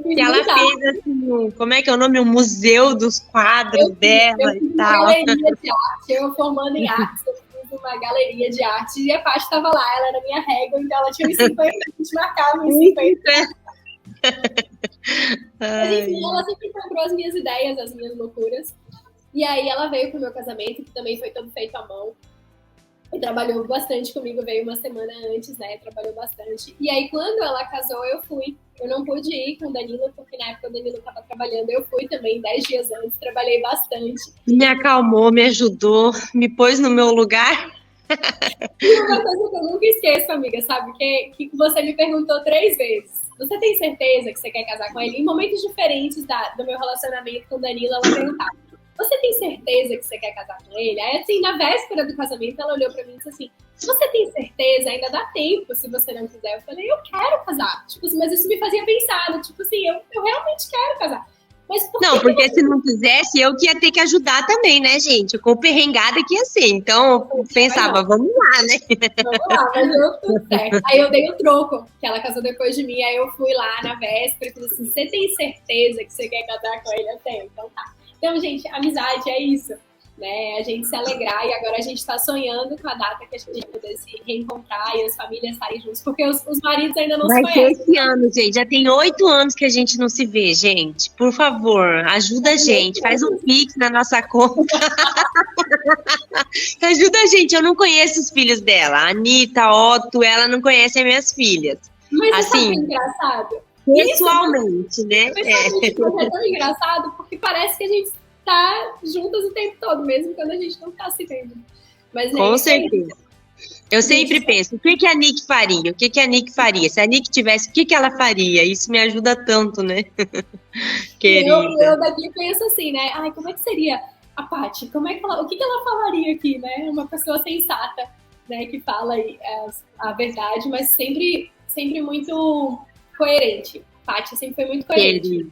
Speaker 7: Que ela fez, assim, como é que é o nome? O Museu dos Quadros dela e tal.
Speaker 6: Uma galeria de arte. Eu formando em arte, eu fiz uma galeria de arte. E a Paty estava lá, ela era minha régua, então ela tinha uns 50, a gente marcava uns 50. Mas enfim, ela sempre comprou as minhas ideias, as minhas loucuras. E aí ela veio pro meu casamento, que também foi todo feito à mão. E trabalhou bastante comigo, veio uma semana antes, né? Trabalhou bastante. E aí, quando ela casou, eu fui. Eu não pude ir com o Danilo, porque na época o Danilo estava trabalhando. Eu fui também 10 dias antes, trabalhei bastante.
Speaker 7: Me acalmou, me ajudou, me pôs no meu lugar.
Speaker 6: E uma coisa que eu nunca esqueço, amiga, sabe? Que você me perguntou 3 vezes. Você tem certeza que você quer casar com ele? Em momentos diferentes do meu relacionamento com o Danilo, ela perguntava: você tem certeza que você quer casar com ele? Aí, assim, na véspera do casamento, ela olhou pra mim e disse assim: você tem certeza? Ainda dá tempo se você não quiser. Eu falei: eu quero casar. Tipo assim, mas isso me fazia pensar, tipo assim, eu realmente quero casar. Mas
Speaker 7: porque se não quisesse, eu que ia ter que ajudar também, né, gente? Com perrengada que ia ser. Então, eu pensava, vamos lá, né?
Speaker 6: Vamos lá, mas deu tudo certo. Aí eu dei o troco, que ela casou depois de mim. Aí eu fui lá na véspera e falei assim: você tem certeza que você quer casar com ele? Eu tenho, então tá. Então, gente, amizade é isso, né? A gente se alegrar, e agora a gente tá sonhando com a data que a gente vai poder se reencontrar e as famílias estarem juntos, porque os maridos ainda não se conhecem.
Speaker 7: Vai ser esse ano, gente. Já tem 8 anos que a gente não se vê, gente. Por favor, ajuda a gente. Faz um Pix na nossa conta. Ajuda a gente. Eu não conheço os filhos dela. A Anitta, Otto, ela não conhece as minhas filhas.
Speaker 6: Mas
Speaker 7: assim,
Speaker 6: sabe que é engraçado?
Speaker 7: Pessoalmente, né?
Speaker 6: É tão engraçado, porque parece que a gente tá juntas o tempo todo, mesmo quando a gente não tá se vendo. Mas,
Speaker 7: com certeza. Eu sempre penso, o que a Nick faria? O que a Nick faria? Se a Nick tivesse, o que ela faria? Isso me ajuda tanto, né? Querida.
Speaker 6: Eu daqui penso assim, né? Ai, como é que seria a Paty? O que ela falaria aqui, né? Uma pessoa sensata, né? Que fala a verdade, mas sempre muito coerente. Paty sempre foi muito coerente.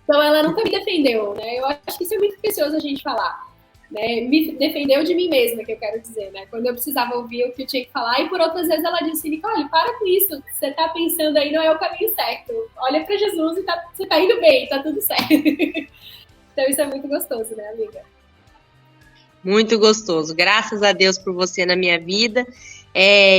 Speaker 6: Então ela nunca me defendeu, né? Eu acho que isso é muito precioso a gente falar. Né? Me defendeu de mim mesma, que eu quero dizer, né? Quando eu precisava ouvir o que eu tinha que falar, e por outras vezes ela disse: Nicole, para com isso, você tá pensando aí, não é o caminho certo. Olha para Jesus e você tá indo bem, tá tudo certo. Então isso é muito gostoso, né, amiga?
Speaker 7: Muito gostoso. Graças a Deus por você na minha vida.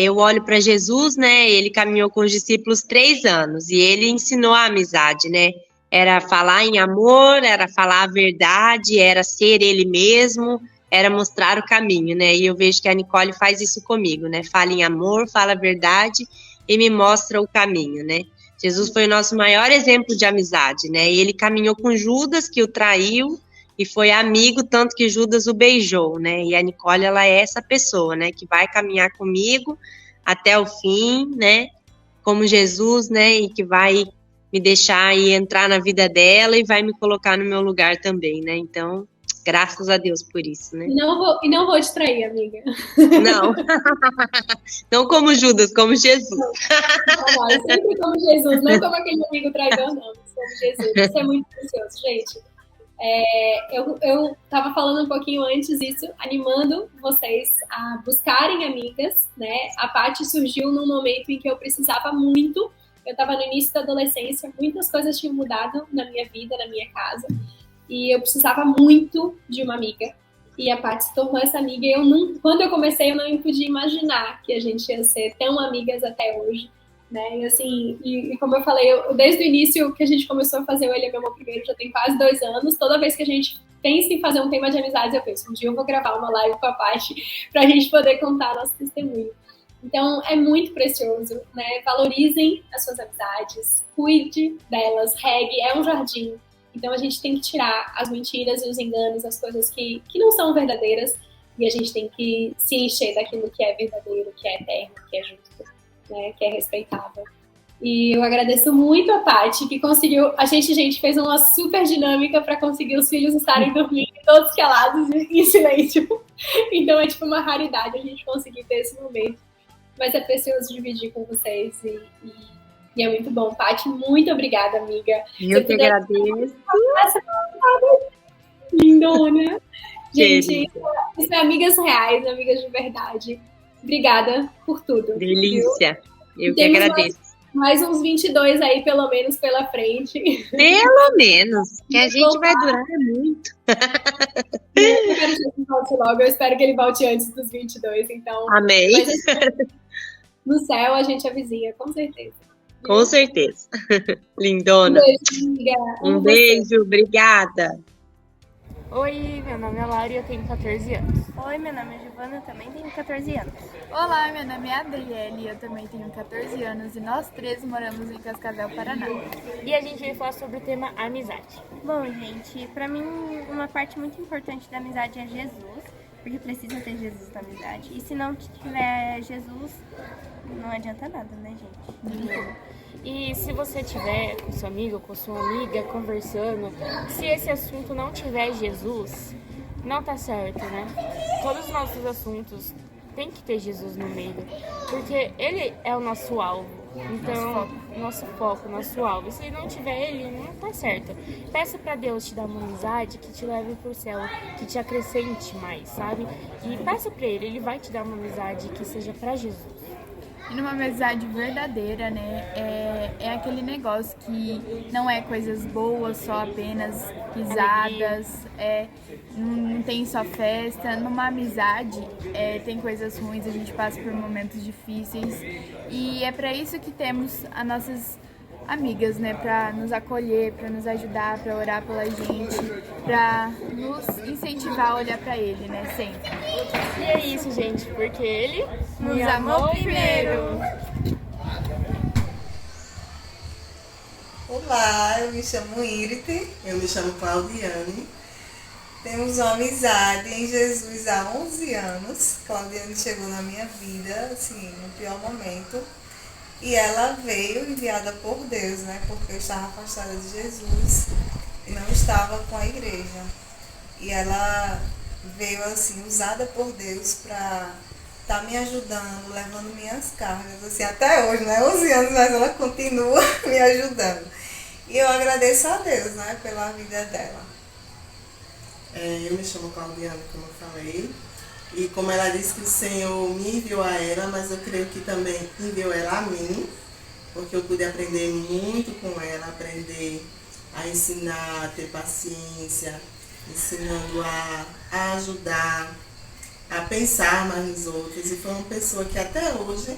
Speaker 7: Eu olho para Jesus, né? Ele caminhou com os discípulos 3 anos e ele ensinou a amizade, né? Era falar em amor, era falar a verdade, era ser ele mesmo, era mostrar o caminho, né? E eu vejo que a Nicole faz isso comigo, né? Fala em amor, fala a verdade e me mostra o caminho, né? Jesus foi o nosso maior exemplo de amizade, né? E ele caminhou com Judas, que o traiu, e foi amigo, tanto que Judas o beijou, né? E a Nicole, ela é essa pessoa, né? Que vai caminhar comigo até o fim, né? Como Jesus, né? E que vai me deixar e entrar na vida dela e vai me colocar no meu lugar também, né? Então, graças a Deus por isso, né?
Speaker 6: E não vou te trair, amiga.
Speaker 7: Não. Não como Judas, como Jesus.
Speaker 6: Não, sempre como Jesus, não como aquele amigo traidor, não. Como Jesus. Isso é muito precioso, gente. Eu estava falando um pouquinho antes isso, animando vocês a buscarem amigas, né? A Paty surgiu num momento em que eu precisava muito. Eu estava no início da adolescência, muitas coisas tinham mudado na minha vida, na minha casa, e eu precisava muito de uma amiga. E a Paty se tornou essa amiga, e quando eu comecei, eu não podia imaginar que a gente ia ser tão amigas até hoje, né? E assim, e como eu falei, desde o início que a gente começou a fazer o Ele é Meu Amor Primeiro, já tem quase 2 anos, toda vez que a gente pensa em fazer um tema de amizades, eu penso: um dia eu vou gravar uma live com a Paty pra gente poder contar nosso testemunho. Então, é muito precioso, né? Valorizem as suas amizades, cuide delas, regue, é um jardim. Então, a gente tem que tirar as mentiras e os enganos, as coisas que não são verdadeiras, e a gente tem que se encher daquilo que é verdadeiro, que é eterno, que é justo, né? Que é respeitável. E eu agradeço muito a Paty, que conseguiu... A gente fez uma super dinâmica para conseguir os filhos estarem dormindo todos calados e em silêncio. Então, é tipo uma raridade a gente conseguir ter esse momento. Mas é precioso dividir com vocês e é muito bom. Paty, muito obrigada, amiga.
Speaker 7: Eu que agradeço.
Speaker 6: Lindona. Gente, isso é amigas reais, amigas de verdade. Obrigada por tudo.
Speaker 7: Delícia. Viu? Eu que agradeço.
Speaker 6: Mais uns 22 aí, pelo menos, pela frente.
Speaker 7: Pelo menos. Que a gente vai durar muito.
Speaker 6: Eu quero que ele volte logo. Eu espero que ele volte antes dos 22, então...
Speaker 7: Amém.
Speaker 6: Mas, no céu, a gente avizinha, com certeza.
Speaker 7: Com certeza. Lindona.
Speaker 6: Um beijo, amiga.
Speaker 7: Um beijo, obrigada.
Speaker 8: Oi, meu nome é Laura e eu tenho 14 anos.
Speaker 9: Oi, meu nome é Giovana, eu também tenho 14 anos.
Speaker 10: Olá, meu nome é Adriele e eu também tenho 14 anos e nós três moramos em Cascavel, Paraná.
Speaker 8: E a gente vai falar sobre o tema amizade.
Speaker 9: Bom, gente, pra mim uma parte muito importante da amizade é Jesus, porque precisa ter Jesus na amizade. E se não tiver Jesus, não adianta nada, né, gente?
Speaker 8: E se você tiver com seu amigo, com sua amiga, conversando, se esse assunto não tiver Jesus, não tá certo, né? Todos os nossos assuntos tem que ter Jesus no meio, porque ele é o nosso alvo. Então, nosso foco, nosso alvo. E se não tiver ele, não tá certo. Peça pra Deus te dar uma amizade que te leve pro céu, que te acrescente mais, sabe? E peça pra ele vai te dar uma amizade que seja pra Jesus.
Speaker 10: E numa amizade verdadeira, né, é aquele negócio que não é coisas boas, só apenas risadas, não tem só festa. Numa amizade tem coisas ruins, a gente passa por momentos difíceis e é para isso que temos as nossas amigas, né, para nos acolher, para nos ajudar, para orar pela gente, para nos incentivar a olhar para ele, né, sempre.
Speaker 8: E é isso, gente, porque ele
Speaker 10: nos amou primeiro.
Speaker 11: Olá, eu me chamo Irite, eu me chamo Claudiane. Temos uma amizade em Jesus há 11 anos. Claudiane chegou na minha vida, assim, no pior momento. E ela veio enviada por Deus, né? Porque eu estava afastada de Jesus e não estava com a igreja. E ela veio, assim, usada por Deus para estar me ajudando, levando minhas cargas, assim, até hoje, né? 11 anos, mas ela continua me ajudando. E eu agradeço a Deus, né? Pela vida dela.
Speaker 12: Eu me chamo Claudiane, como eu falei. E como ela disse que o Senhor me enviou a ela, mas eu creio que também enviou ela a mim, porque eu pude aprender muito com ela, aprender a ensinar, a ter paciência, ensinando a ajudar, a pensar mais nos outros. E foi uma pessoa que até hoje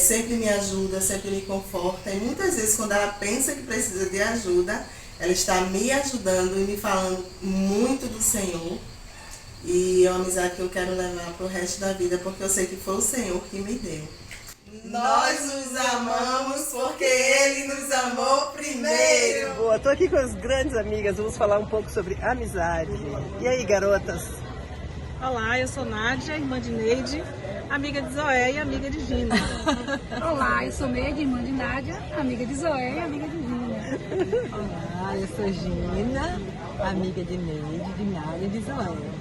Speaker 12: sempre me ajuda, sempre me conforta. E muitas vezes quando ela pensa que precisa de ajuda, ela está me ajudando e me falando muito do Senhor. E é uma amizade que eu quero levar para o resto da vida, porque eu sei que foi o Senhor que me deu.
Speaker 11: Nós nos amamos porque Ele nos amou primeiro.
Speaker 3: Boa, tô aqui com as grandes amigas, vamos falar um pouco sobre amizade. E aí, garotas?
Speaker 13: Olá, eu sou Nádia, irmã de Neide, amiga de Zoé e amiga de Gina.
Speaker 14: Olá, eu sou Neide, irmã de Nádia, amiga de Zoé e amiga de Gina.
Speaker 15: Olá, eu sou Gina, amiga de Neide, de Nádia e de Zoé.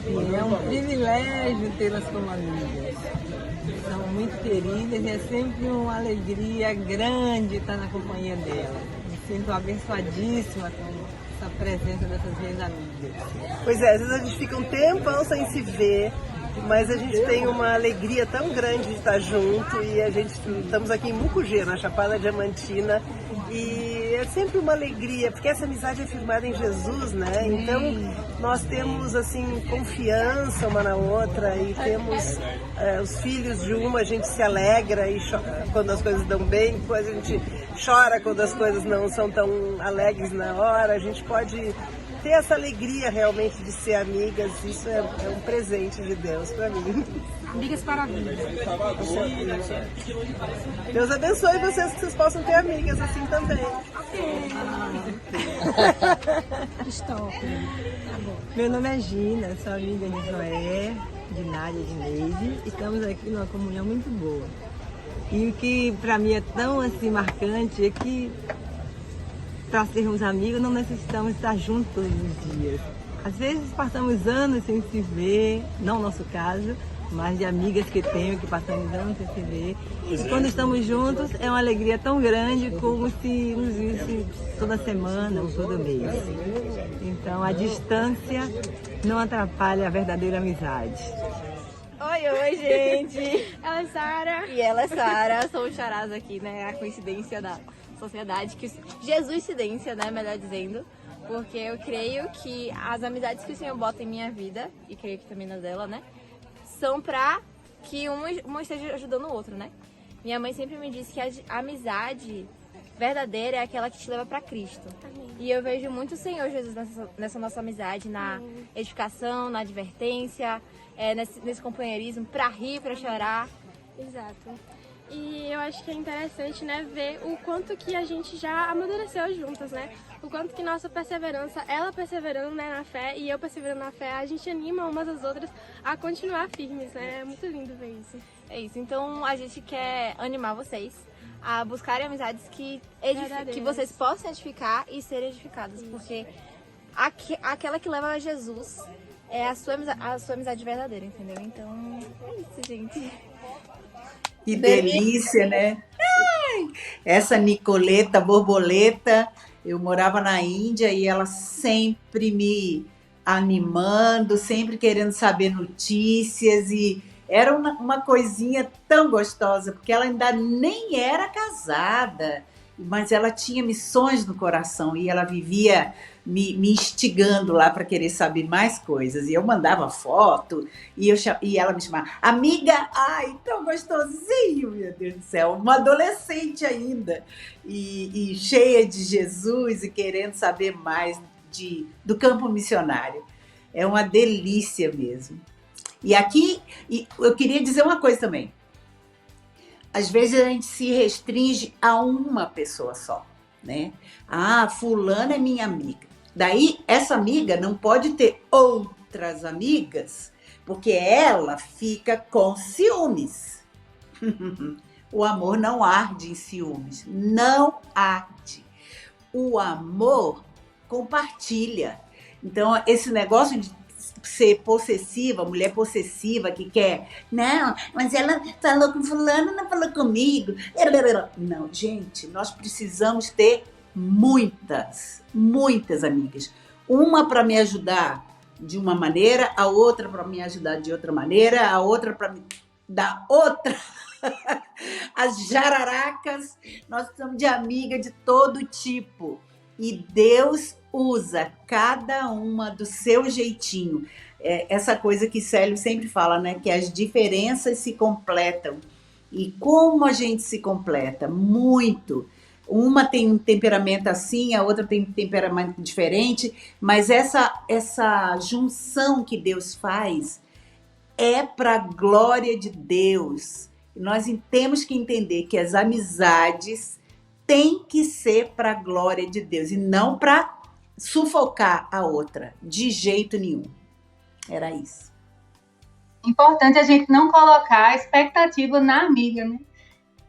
Speaker 15: E é um privilégio tê-las como amigas. São muito queridas e é sempre uma alegria grande estar na companhia delas. Me sinto abençoadíssima com essa presença dessas minhas amigas.
Speaker 3: Pois é, às vezes a gente fica um tempão sem se ver, mas a gente tem uma alegria tão grande de estar junto e estamos aqui em Mucugê, na Chapada Diamantina, e é sempre uma alegria, porque essa amizade é firmada em Jesus, né? Então nós temos assim confiança uma na outra e temos os filhos de uma, a gente se alegra e chora quando as coisas dão bem, depois a gente chora quando as coisas não são tão alegres na hora, a gente pode ter essa alegria realmente de ser amigas, isso é um presente de Deus para mim.
Speaker 14: Amigas para a vida.
Speaker 3: Deus abençoe vocês, que vocês possam ter amigas assim também.
Speaker 14: Estou.
Speaker 15: Meu nome é Gina, sou amiga de Zoé, de Nádia e de Neide. Estamos aqui numa comunhão muito boa. E o que para mim é tão assim marcante é que para sermos amigos não necessitamos estar juntos todos os dias. Às vezes passamos anos sem se ver, não o nosso caso, mas de amigas que tenho, que passamos anos sem se ver. E quando estamos juntos é uma alegria tão grande como se nos visse toda semana ou todo mês. Então a distância não atrapalha a verdadeira amizade.
Speaker 16: Oi, gente!
Speaker 14: Ela é Sara.
Speaker 16: E ela é Sara, sou o Charás aqui, né? A coincidência da sociedade, que Jesuscidência, né? Melhor dizendo. Porque eu creio que as amizades que o Senhor bota em minha vida, e creio que também na dela, né? São pra que uma esteja ajudando o outro, né? Minha mãe sempre me disse que a amizade verdadeira é aquela que te leva para Cristo.
Speaker 9: Amém.
Speaker 16: E eu vejo muito o Senhor Jesus nessa nossa amizade, na edificação, na advertência, nesse companheirismo, para rir, para chorar.
Speaker 9: Exato. E eu acho que é interessante, né, ver o quanto que a gente já amadureceu juntas, né? O quanto que nossa perseverança, ela perseverando, né, na fé e eu perseverando na fé, a gente anima umas às outras a continuar firmes, né? É muito lindo ver isso.
Speaker 16: É isso. Então a gente quer animar vocês a buscarem amizades que vocês possam edificar e serem edificadas, porque aquela que leva a Jesus é a sua amizade verdadeira, entendeu? Então é isso, gente.
Speaker 4: Que delícia, né? Ai, essa Nicoleta Borboleta, eu morava na Índia e ela sempre me animando, sempre querendo saber notícias, e era uma coisinha tão gostosa, porque ela ainda nem era casada, mas ela tinha missões no coração e ela vivia me instigando lá para querer saber mais coisas. E eu mandava foto e ela me chamava, amiga, ai, tão gostosinho, meu Deus do céu, uma adolescente ainda, e cheia de Jesus e querendo saber mais do campo missionário. É uma delícia mesmo. E aqui, eu queria dizer uma coisa também. Às vezes a gente se restringe a uma pessoa só, né? Ah, fulana é minha amiga. Daí, essa amiga não pode ter outras amigas, porque ela fica com ciúmes. O amor não arde em ciúmes. Não arde. O amor compartilha. Então, esse negócio de ser possessiva, mulher possessiva que quer, não, mas ela falou com fulano, não falou comigo. Não, gente, nós precisamos ter muitas amigas. Uma para me ajudar de uma maneira, a outra para me ajudar de outra maneira, a outra para me dar outra. As jararacas, nós precisamos de amiga de todo tipo. E Deus usa cada uma do seu jeitinho. Essa coisa que Célio sempre fala, né? Que as diferenças se completam. E como a gente se completa? Muito. Uma tem um temperamento assim, a outra tem um temperamento diferente, mas essa junção que Deus faz é para a glória de Deus. Nós temos que entender que as amizades têm que ser para a glória de Deus e não para sufocar a outra, de jeito nenhum. Era isso.
Speaker 5: Importante a gente não colocar expectativa na amiga, né?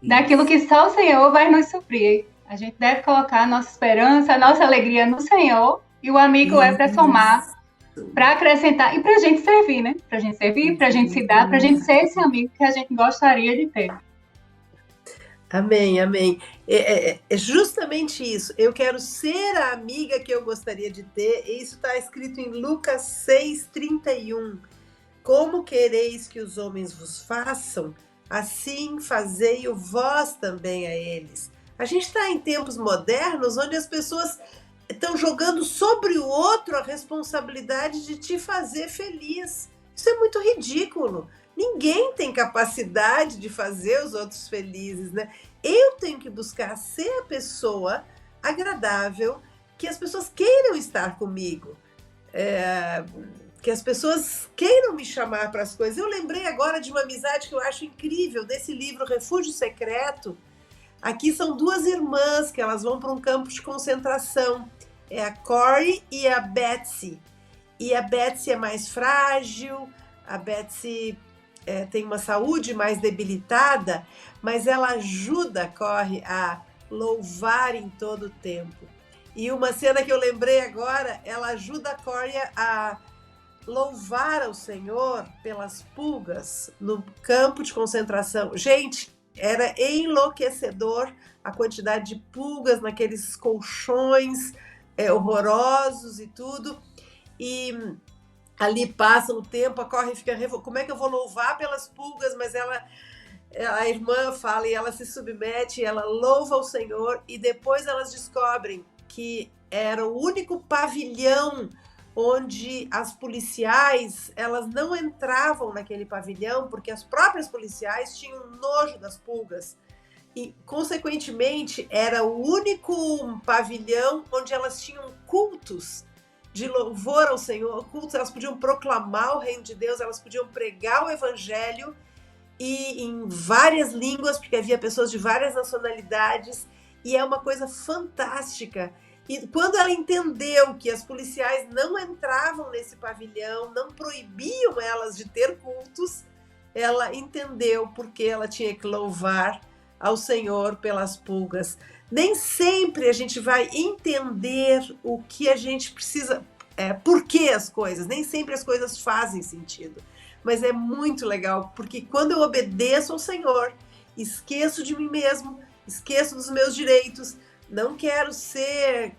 Speaker 5: Daquilo que só o Senhor vai nos suprir. A gente deve colocar a nossa esperança, a nossa alegria no Senhor, e o amigo é para somar, para acrescentar e para a gente servir, né? Para a gente servir, para a gente se dar, para a gente ser esse amigo que a gente gostaria de ter.
Speaker 3: Amém, amém. É justamente isso. Eu quero ser a amiga que eu gostaria de ter. Isso está escrito em Lucas 6:31. Como quereis que os homens vos façam, assim fazei-o vós também a eles. A gente está em tempos modernos onde as pessoas estão jogando sobre o outro a responsabilidade de te fazer feliz. Isso é muito ridículo. Ninguém tem capacidade de fazer os outros felizes, né? Eu tenho que buscar ser a pessoa agradável, que as pessoas queiram estar comigo, que as pessoas queiram me chamar para as coisas. Eu lembrei agora de uma amizade que eu acho incrível, desse livro Refúgio Secreto. Aqui são duas irmãs que elas vão para um campo de concentração. É a Corey e a Betsy. E a Betsy é mais frágil, a Betsy tem uma saúde mais debilitada, mas ela ajuda a Corey a louvar em todo o tempo. E uma cena que eu lembrei agora, ela ajuda a Corey a louvar ao Senhor pelas pulgas no campo de concentração. Gente, era enlouquecedor a quantidade de pulgas naqueles colchões horrorosos e tudo. E ali passa o tempo, a Corey fica, como é que eu vou louvar pelas pulgas? Mas a irmã fala e ela se submete, ela louva o Senhor, e depois elas descobrem que era o único pavilhão onde as policiais, elas não entravam naquele pavilhão porque as próprias policiais tinham nojo das pulgas. e, consequentemente, era o único pavilhão onde elas tinham cultos de louvor ao Senhor, cultos, elas podiam proclamar o reino de Deus, elas podiam pregar o evangelho e em várias línguas, porque havia pessoas de várias nacionalidades, e é uma coisa fantástica. E quando ela entendeu que as policiais não entravam nesse pavilhão, não proibiam elas de ter cultos, ela entendeu porque ela tinha que louvar ao Senhor pelas pulgas. Nem sempre a gente vai entender o que a gente precisa, por que as coisas, nem sempre as coisas fazem sentido. Mas é muito legal, porque quando eu obedeço ao Senhor, esqueço de mim mesmo, esqueço dos meus direitos, não quero ser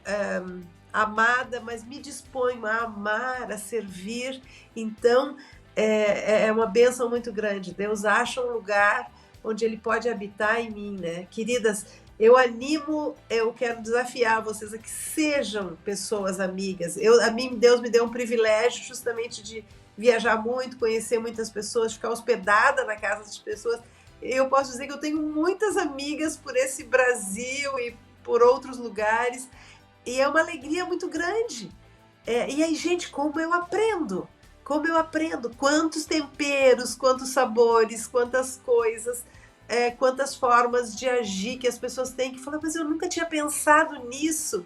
Speaker 3: amada, mas me disponho a amar, a servir. Então, é uma bênção muito grande. Deus acha um lugar onde Ele pode habitar em mim, né? Queridas, eu quero desafiar vocês a que sejam pessoas amigas. A mim, Deus me deu um privilégio justamente de viajar muito, conhecer muitas pessoas, ficar hospedada na casa das pessoas. Eu posso dizer que eu tenho muitas amigas por esse Brasil e por outros lugares, e é uma alegria muito grande. E aí, gente, como eu aprendo, quantos temperos, quantos sabores, quantas coisas, quantas formas de agir que as pessoas têm, que falam, mas eu nunca tinha pensado nisso.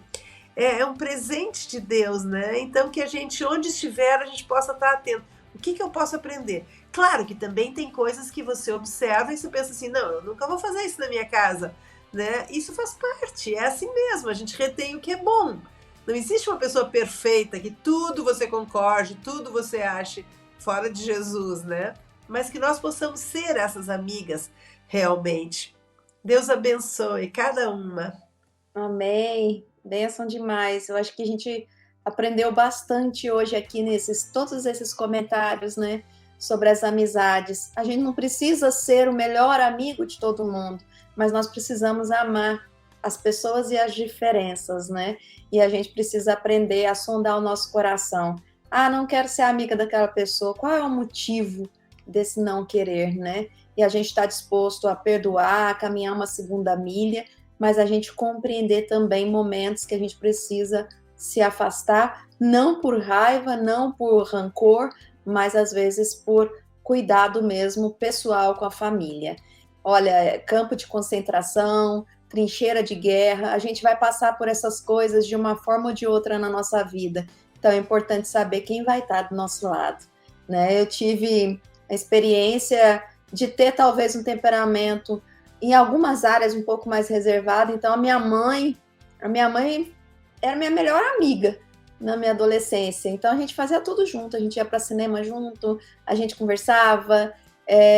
Speaker 3: É um presente de Deus, né? Então que a gente, onde estiver, a gente possa estar atento. O que eu posso aprender? Claro que também tem coisas que você observa e você pensa assim, não, eu nunca vou fazer isso na minha casa, né? Isso faz parte, é assim mesmo, a gente retém o que é bom. Não existe uma pessoa perfeita que tudo você concorde, tudo você ache fora de Jesus, né? Mas que nós possamos ser essas amigas realmente. Deus abençoe cada uma.
Speaker 2: Amém. Bênção demais. Eu acho que a gente aprendeu bastante hoje aqui todos esses comentários, né, sobre as amizades. A gente não precisa ser o melhor amigo de todo mundo, mas nós precisamos amar as pessoas e as diferenças, né? E a gente precisa aprender a sondar o nosso coração. Ah, não quero ser amiga daquela pessoa. Qual é o motivo desse não querer, né? E a gente está disposto a perdoar, a caminhar uma segunda milha, mas a gente compreender também momentos que a gente precisa se afastar, não por raiva, não por rancor, mas às vezes por cuidado mesmo pessoal com a família. Olha, campo de concentração, trincheira de guerra, a gente vai passar por essas coisas de uma forma ou de outra na nossa vida. Então é importante saber quem vai estar do nosso lado, né? Eu tive a experiência de ter talvez um temperamento em algumas áreas um pouco mais reservado. Então a minha mãe era minha melhor amiga na minha adolescência. Então a gente fazia tudo junto, a gente ia para cinema junto, a gente conversava,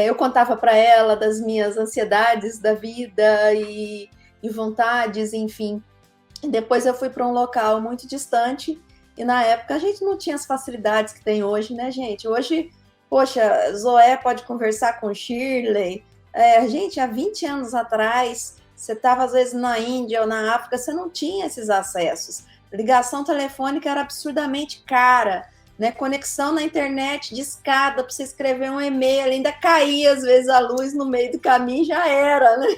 Speaker 2: eu contava para ela das minhas ansiedades da vida e vontades, enfim. E depois eu fui para um local muito distante e na época a gente não tinha as facilidades que tem hoje, né, gente? Hoje, poxa, Zoé pode conversar com Shirley. Gente, há 20 anos atrás, você estava às vezes na Índia ou na África, você não tinha esses acessos. Ligação telefônica era absurdamente cara, né? Conexão na internet de escada para você escrever um e-mail, ainda caía às vezes a luz no meio do caminho, já era, né?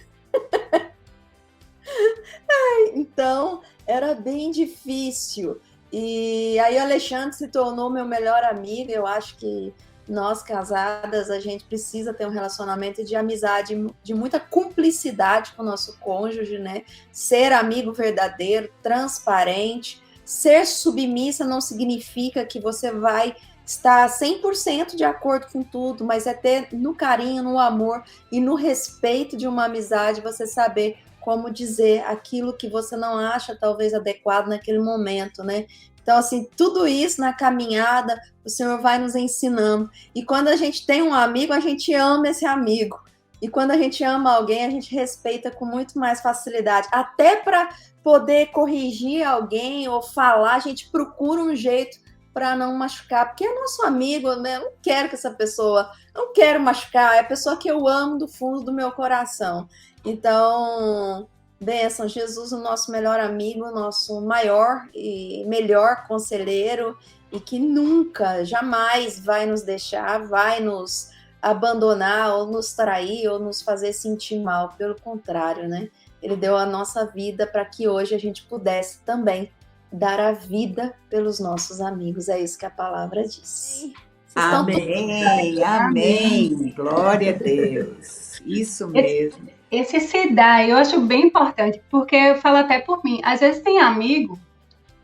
Speaker 2: Então, era bem difícil. E aí o Alexandre se tornou meu melhor amigo. Eu acho que nós casadas, a gente precisa ter um relacionamento de amizade, de muita cumplicidade com o nosso cônjuge, né? Ser amigo verdadeiro, transparente. Ser submissa não significa que você vai estar 100% de acordo com tudo, mas é ter no carinho, no amor e no respeito de uma amizade, você saber como dizer aquilo que você não acha talvez adequado naquele momento, né? Então, assim, tudo isso na caminhada, o Senhor vai nos ensinando. E quando a gente tem um amigo, a gente ama esse amigo. E quando a gente ama alguém, a gente respeita com muito mais facilidade. Até para poder corrigir alguém ou falar, a gente procura um jeito para não machucar. Porque é nosso amigo, né? Eu não quero que essa pessoa... Não quero machucar, é a pessoa que eu amo do fundo do meu coração. Então... Bênção, Jesus, o nosso melhor amigo, o nosso maior e melhor conselheiro, e que nunca, jamais vai nos deixar, vai nos abandonar, ou nos trair, ou nos fazer sentir mal. Pelo contrário, né? Ele deu a nossa vida para que hoje a gente pudesse também dar a vida pelos nossos amigos. É isso que a palavra diz.
Speaker 4: Amém, amém. Glória a Deus. Isso mesmo.
Speaker 5: Esse se dá, eu acho bem importante, porque eu falo até por mim. Às vezes tem amigo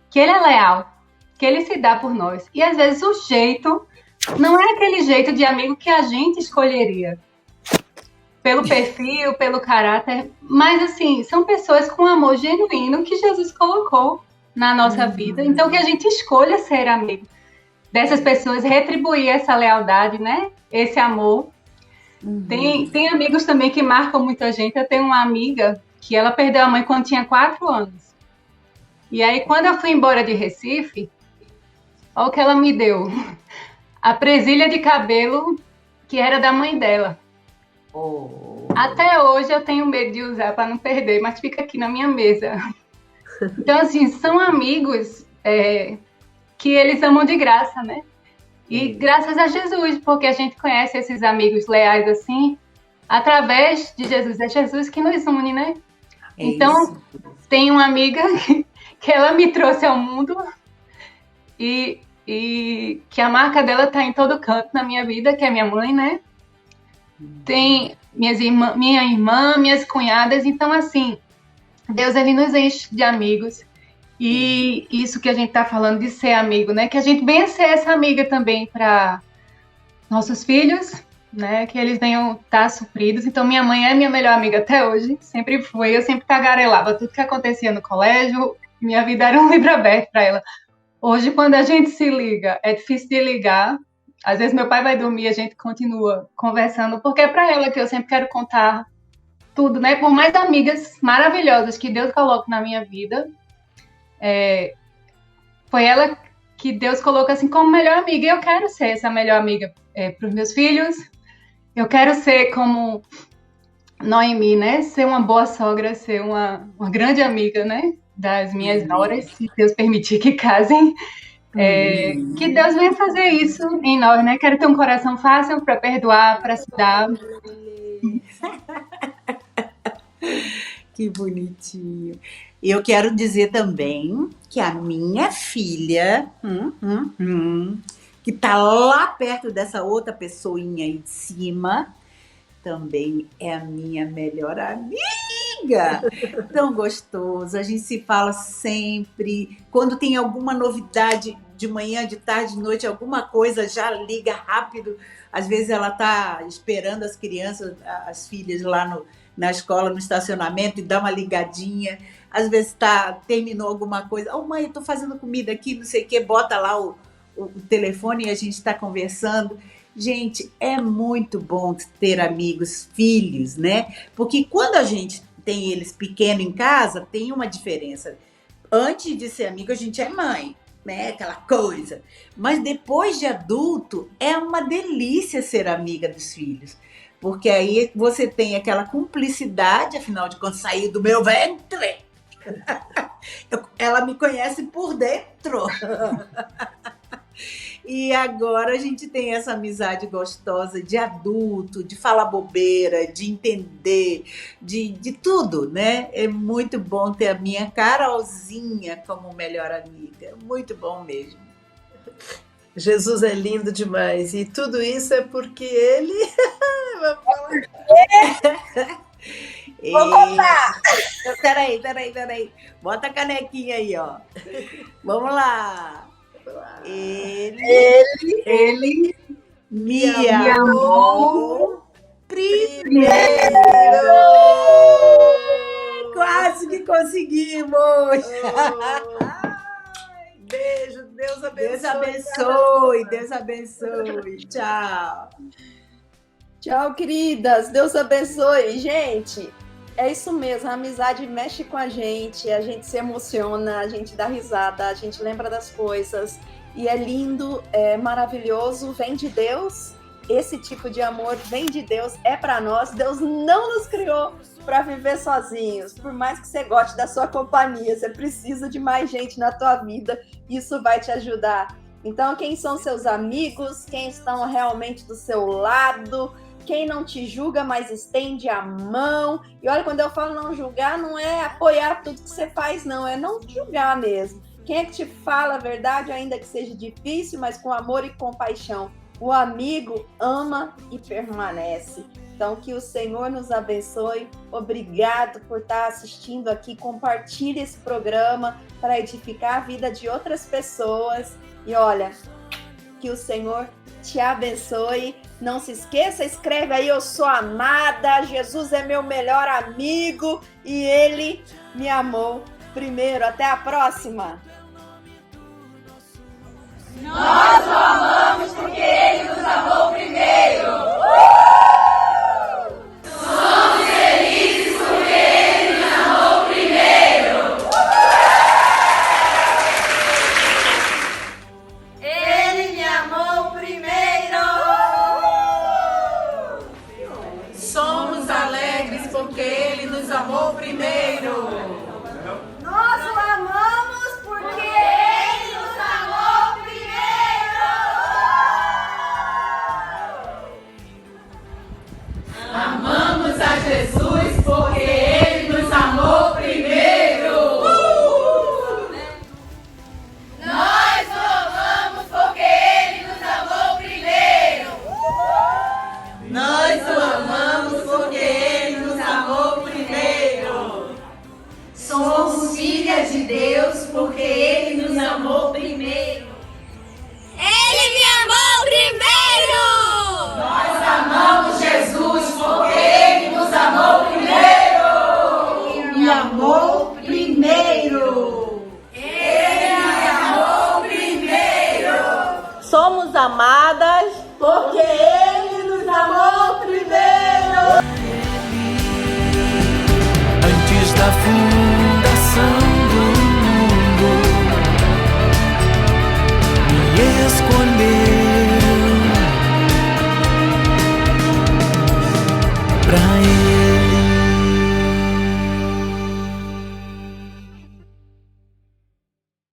Speaker 5: que ele é leal, que ele se dá por nós. E às vezes o jeito não é aquele jeito de amigo que a gente escolheria. Pelo perfil, pelo caráter. Mas assim, são pessoas com amor genuíno que Jesus colocou na nossa vida. Então que a gente escolha ser amigo dessas pessoas, retribuir essa lealdade, né? Esse amor. Tem amigos também que marcam muita gente. Eu tenho uma amiga que ela perdeu a mãe quando tinha 4 anos. E aí, quando eu fui embora de Recife, olha o que ela me deu. A presilha de cabelo que era da mãe dela. Até hoje eu tenho medo de usar para não perder, mas fica aqui na minha mesa. Então, assim, são amigos que eles amam de graça, né? E graças a Jesus, porque a gente conhece esses amigos leais assim, através de Jesus. É Jesus que nos une, né? Então, tem uma amiga que ela me trouxe ao mundo e que a marca dela tá em todo canto na minha vida, que é minha mãe, né? Tem minha irmã, minhas cunhadas. Então, assim, Deus, ele nos enche de amigos. E isso que a gente tá falando de ser amigo, né? Que a gente venha ser essa amiga também para nossos filhos, né? Que eles venham estar supridos. Então, minha mãe é minha melhor amiga até hoje. Sempre foi. Eu sempre tagarelava tudo que acontecia no colégio. Minha vida era um livro aberto para ela. Hoje, quando a gente se liga, é difícil de ligar. Às vezes meu pai vai dormir e a gente continua conversando, porque é para ela que eu sempre quero contar tudo, né? Por mais amigas maravilhosas que Deus coloca na minha vida, foi ela que Deus colocou assim como melhor amiga. E eu quero ser essa melhor amiga para os meus filhos. Eu quero ser como Noemi, né? Ser uma boa sogra, ser uma grande amiga, né? Das minhas noras, se Deus permitir que casem. Que Deus venha fazer isso em nós, né? Quero ter um coração fácil para perdoar, para se dar.
Speaker 4: Que bonitinho. Eu quero dizer também que a minha filha, que tá lá perto dessa outra pessoinha aí de cima, também é a minha melhor amiga. Tão gostoso, a gente se fala sempre. Quando tem alguma novidade de manhã, de tarde, de noite, alguma coisa, já liga rápido. Às vezes ela tá esperando as crianças, as filhas lá na escola, no estacionamento, e dá uma ligadinha. Às vezes terminou alguma coisa. Mãe, eu tô fazendo comida aqui, não sei o quê. Bota lá o telefone e a gente está conversando. Gente, é muito bom ter amigos, filhos, né? Porque quando a gente tem eles pequenos em casa, tem uma diferença. Antes de ser amigo, a gente é mãe, né? Aquela coisa. Mas depois de adulto, é uma delícia ser amiga dos filhos. Porque aí você tem aquela cumplicidade, afinal de contas, saiu do meu ventre. Ela me conhece por dentro. E agora a gente tem essa amizade gostosa de adulto, de falar bobeira, de entender, de tudo, né? É muito bom ter a minha Carolzinha como melhor amiga. É muito bom mesmo.
Speaker 3: Jesus é lindo demais. E tudo isso é porque ele... Vamos falar.
Speaker 2: Vou contar.
Speaker 4: Peraí. Bota a canequinha aí, ó. Vamos lá. Ele me amou primeiro. Quase que conseguimos.
Speaker 3: Beijo, Deus abençoe.
Speaker 4: Deus abençoe. Tchau.
Speaker 2: Tchau, queridas. Deus abençoe. Gente, é isso mesmo. A amizade mexe com a gente se emociona, a gente dá risada, a gente lembra das coisas. E é lindo, é maravilhoso, vem de Deus. Esse tipo de amor vem de Deus, é para nós. Deus não nos criou para viver sozinhos. Por mais que você goste da sua companhia, você precisa de mais gente na tua vida. Isso vai te ajudar Então, quem são seus amigos? Quem estão realmente do seu lado? Quem não te julga, mas estende a mão? E olha, quando eu falo não julgar, não é apoiar tudo que você faz, não. É não te julgar mesmo. Quem é que te fala a verdade, ainda que seja difícil, mas com amor e compaixão? O amigo ama e permanece. Então, que o Senhor nos abençoe. Obrigado por estar assistindo aqui. Compartilhe esse programa para edificar a vida de outras pessoas. E olha, que o Senhor te abençoe. Não se esqueça, escreve aí: eu sou amada, Jesus é meu melhor amigo e Ele me amou primeiro. Até a próxima!
Speaker 17: Nós o amamos porque Ele nos amou primeiro. Somos felizes porque Ele nos amou primeiro. Ele me amou primeiro.
Speaker 3: Somos alegres porque Ele nos amou primeiro.
Speaker 17: Nós o amamos porque Ele nos amou primeiro. Amamos a Jesus porque Ele nos amou primeiro. Nós o amamos porque Ele nos amou primeiro.
Speaker 3: Nós o amamos porque Ele nos amou primeiro.
Speaker 17: Somos filhas de Deus porque Ele nos amou primeiro. Ele me amou primeiro! Nós amamos Jesus porque Ele nos amou primeiro!
Speaker 4: Me amou primeiro.
Speaker 17: Ele me amou primeiro!
Speaker 13: Somos amadas
Speaker 17: Porque Ele nos amou primeiro!
Speaker 18: Antes da fundação do mundo, me escolheu pra Ele.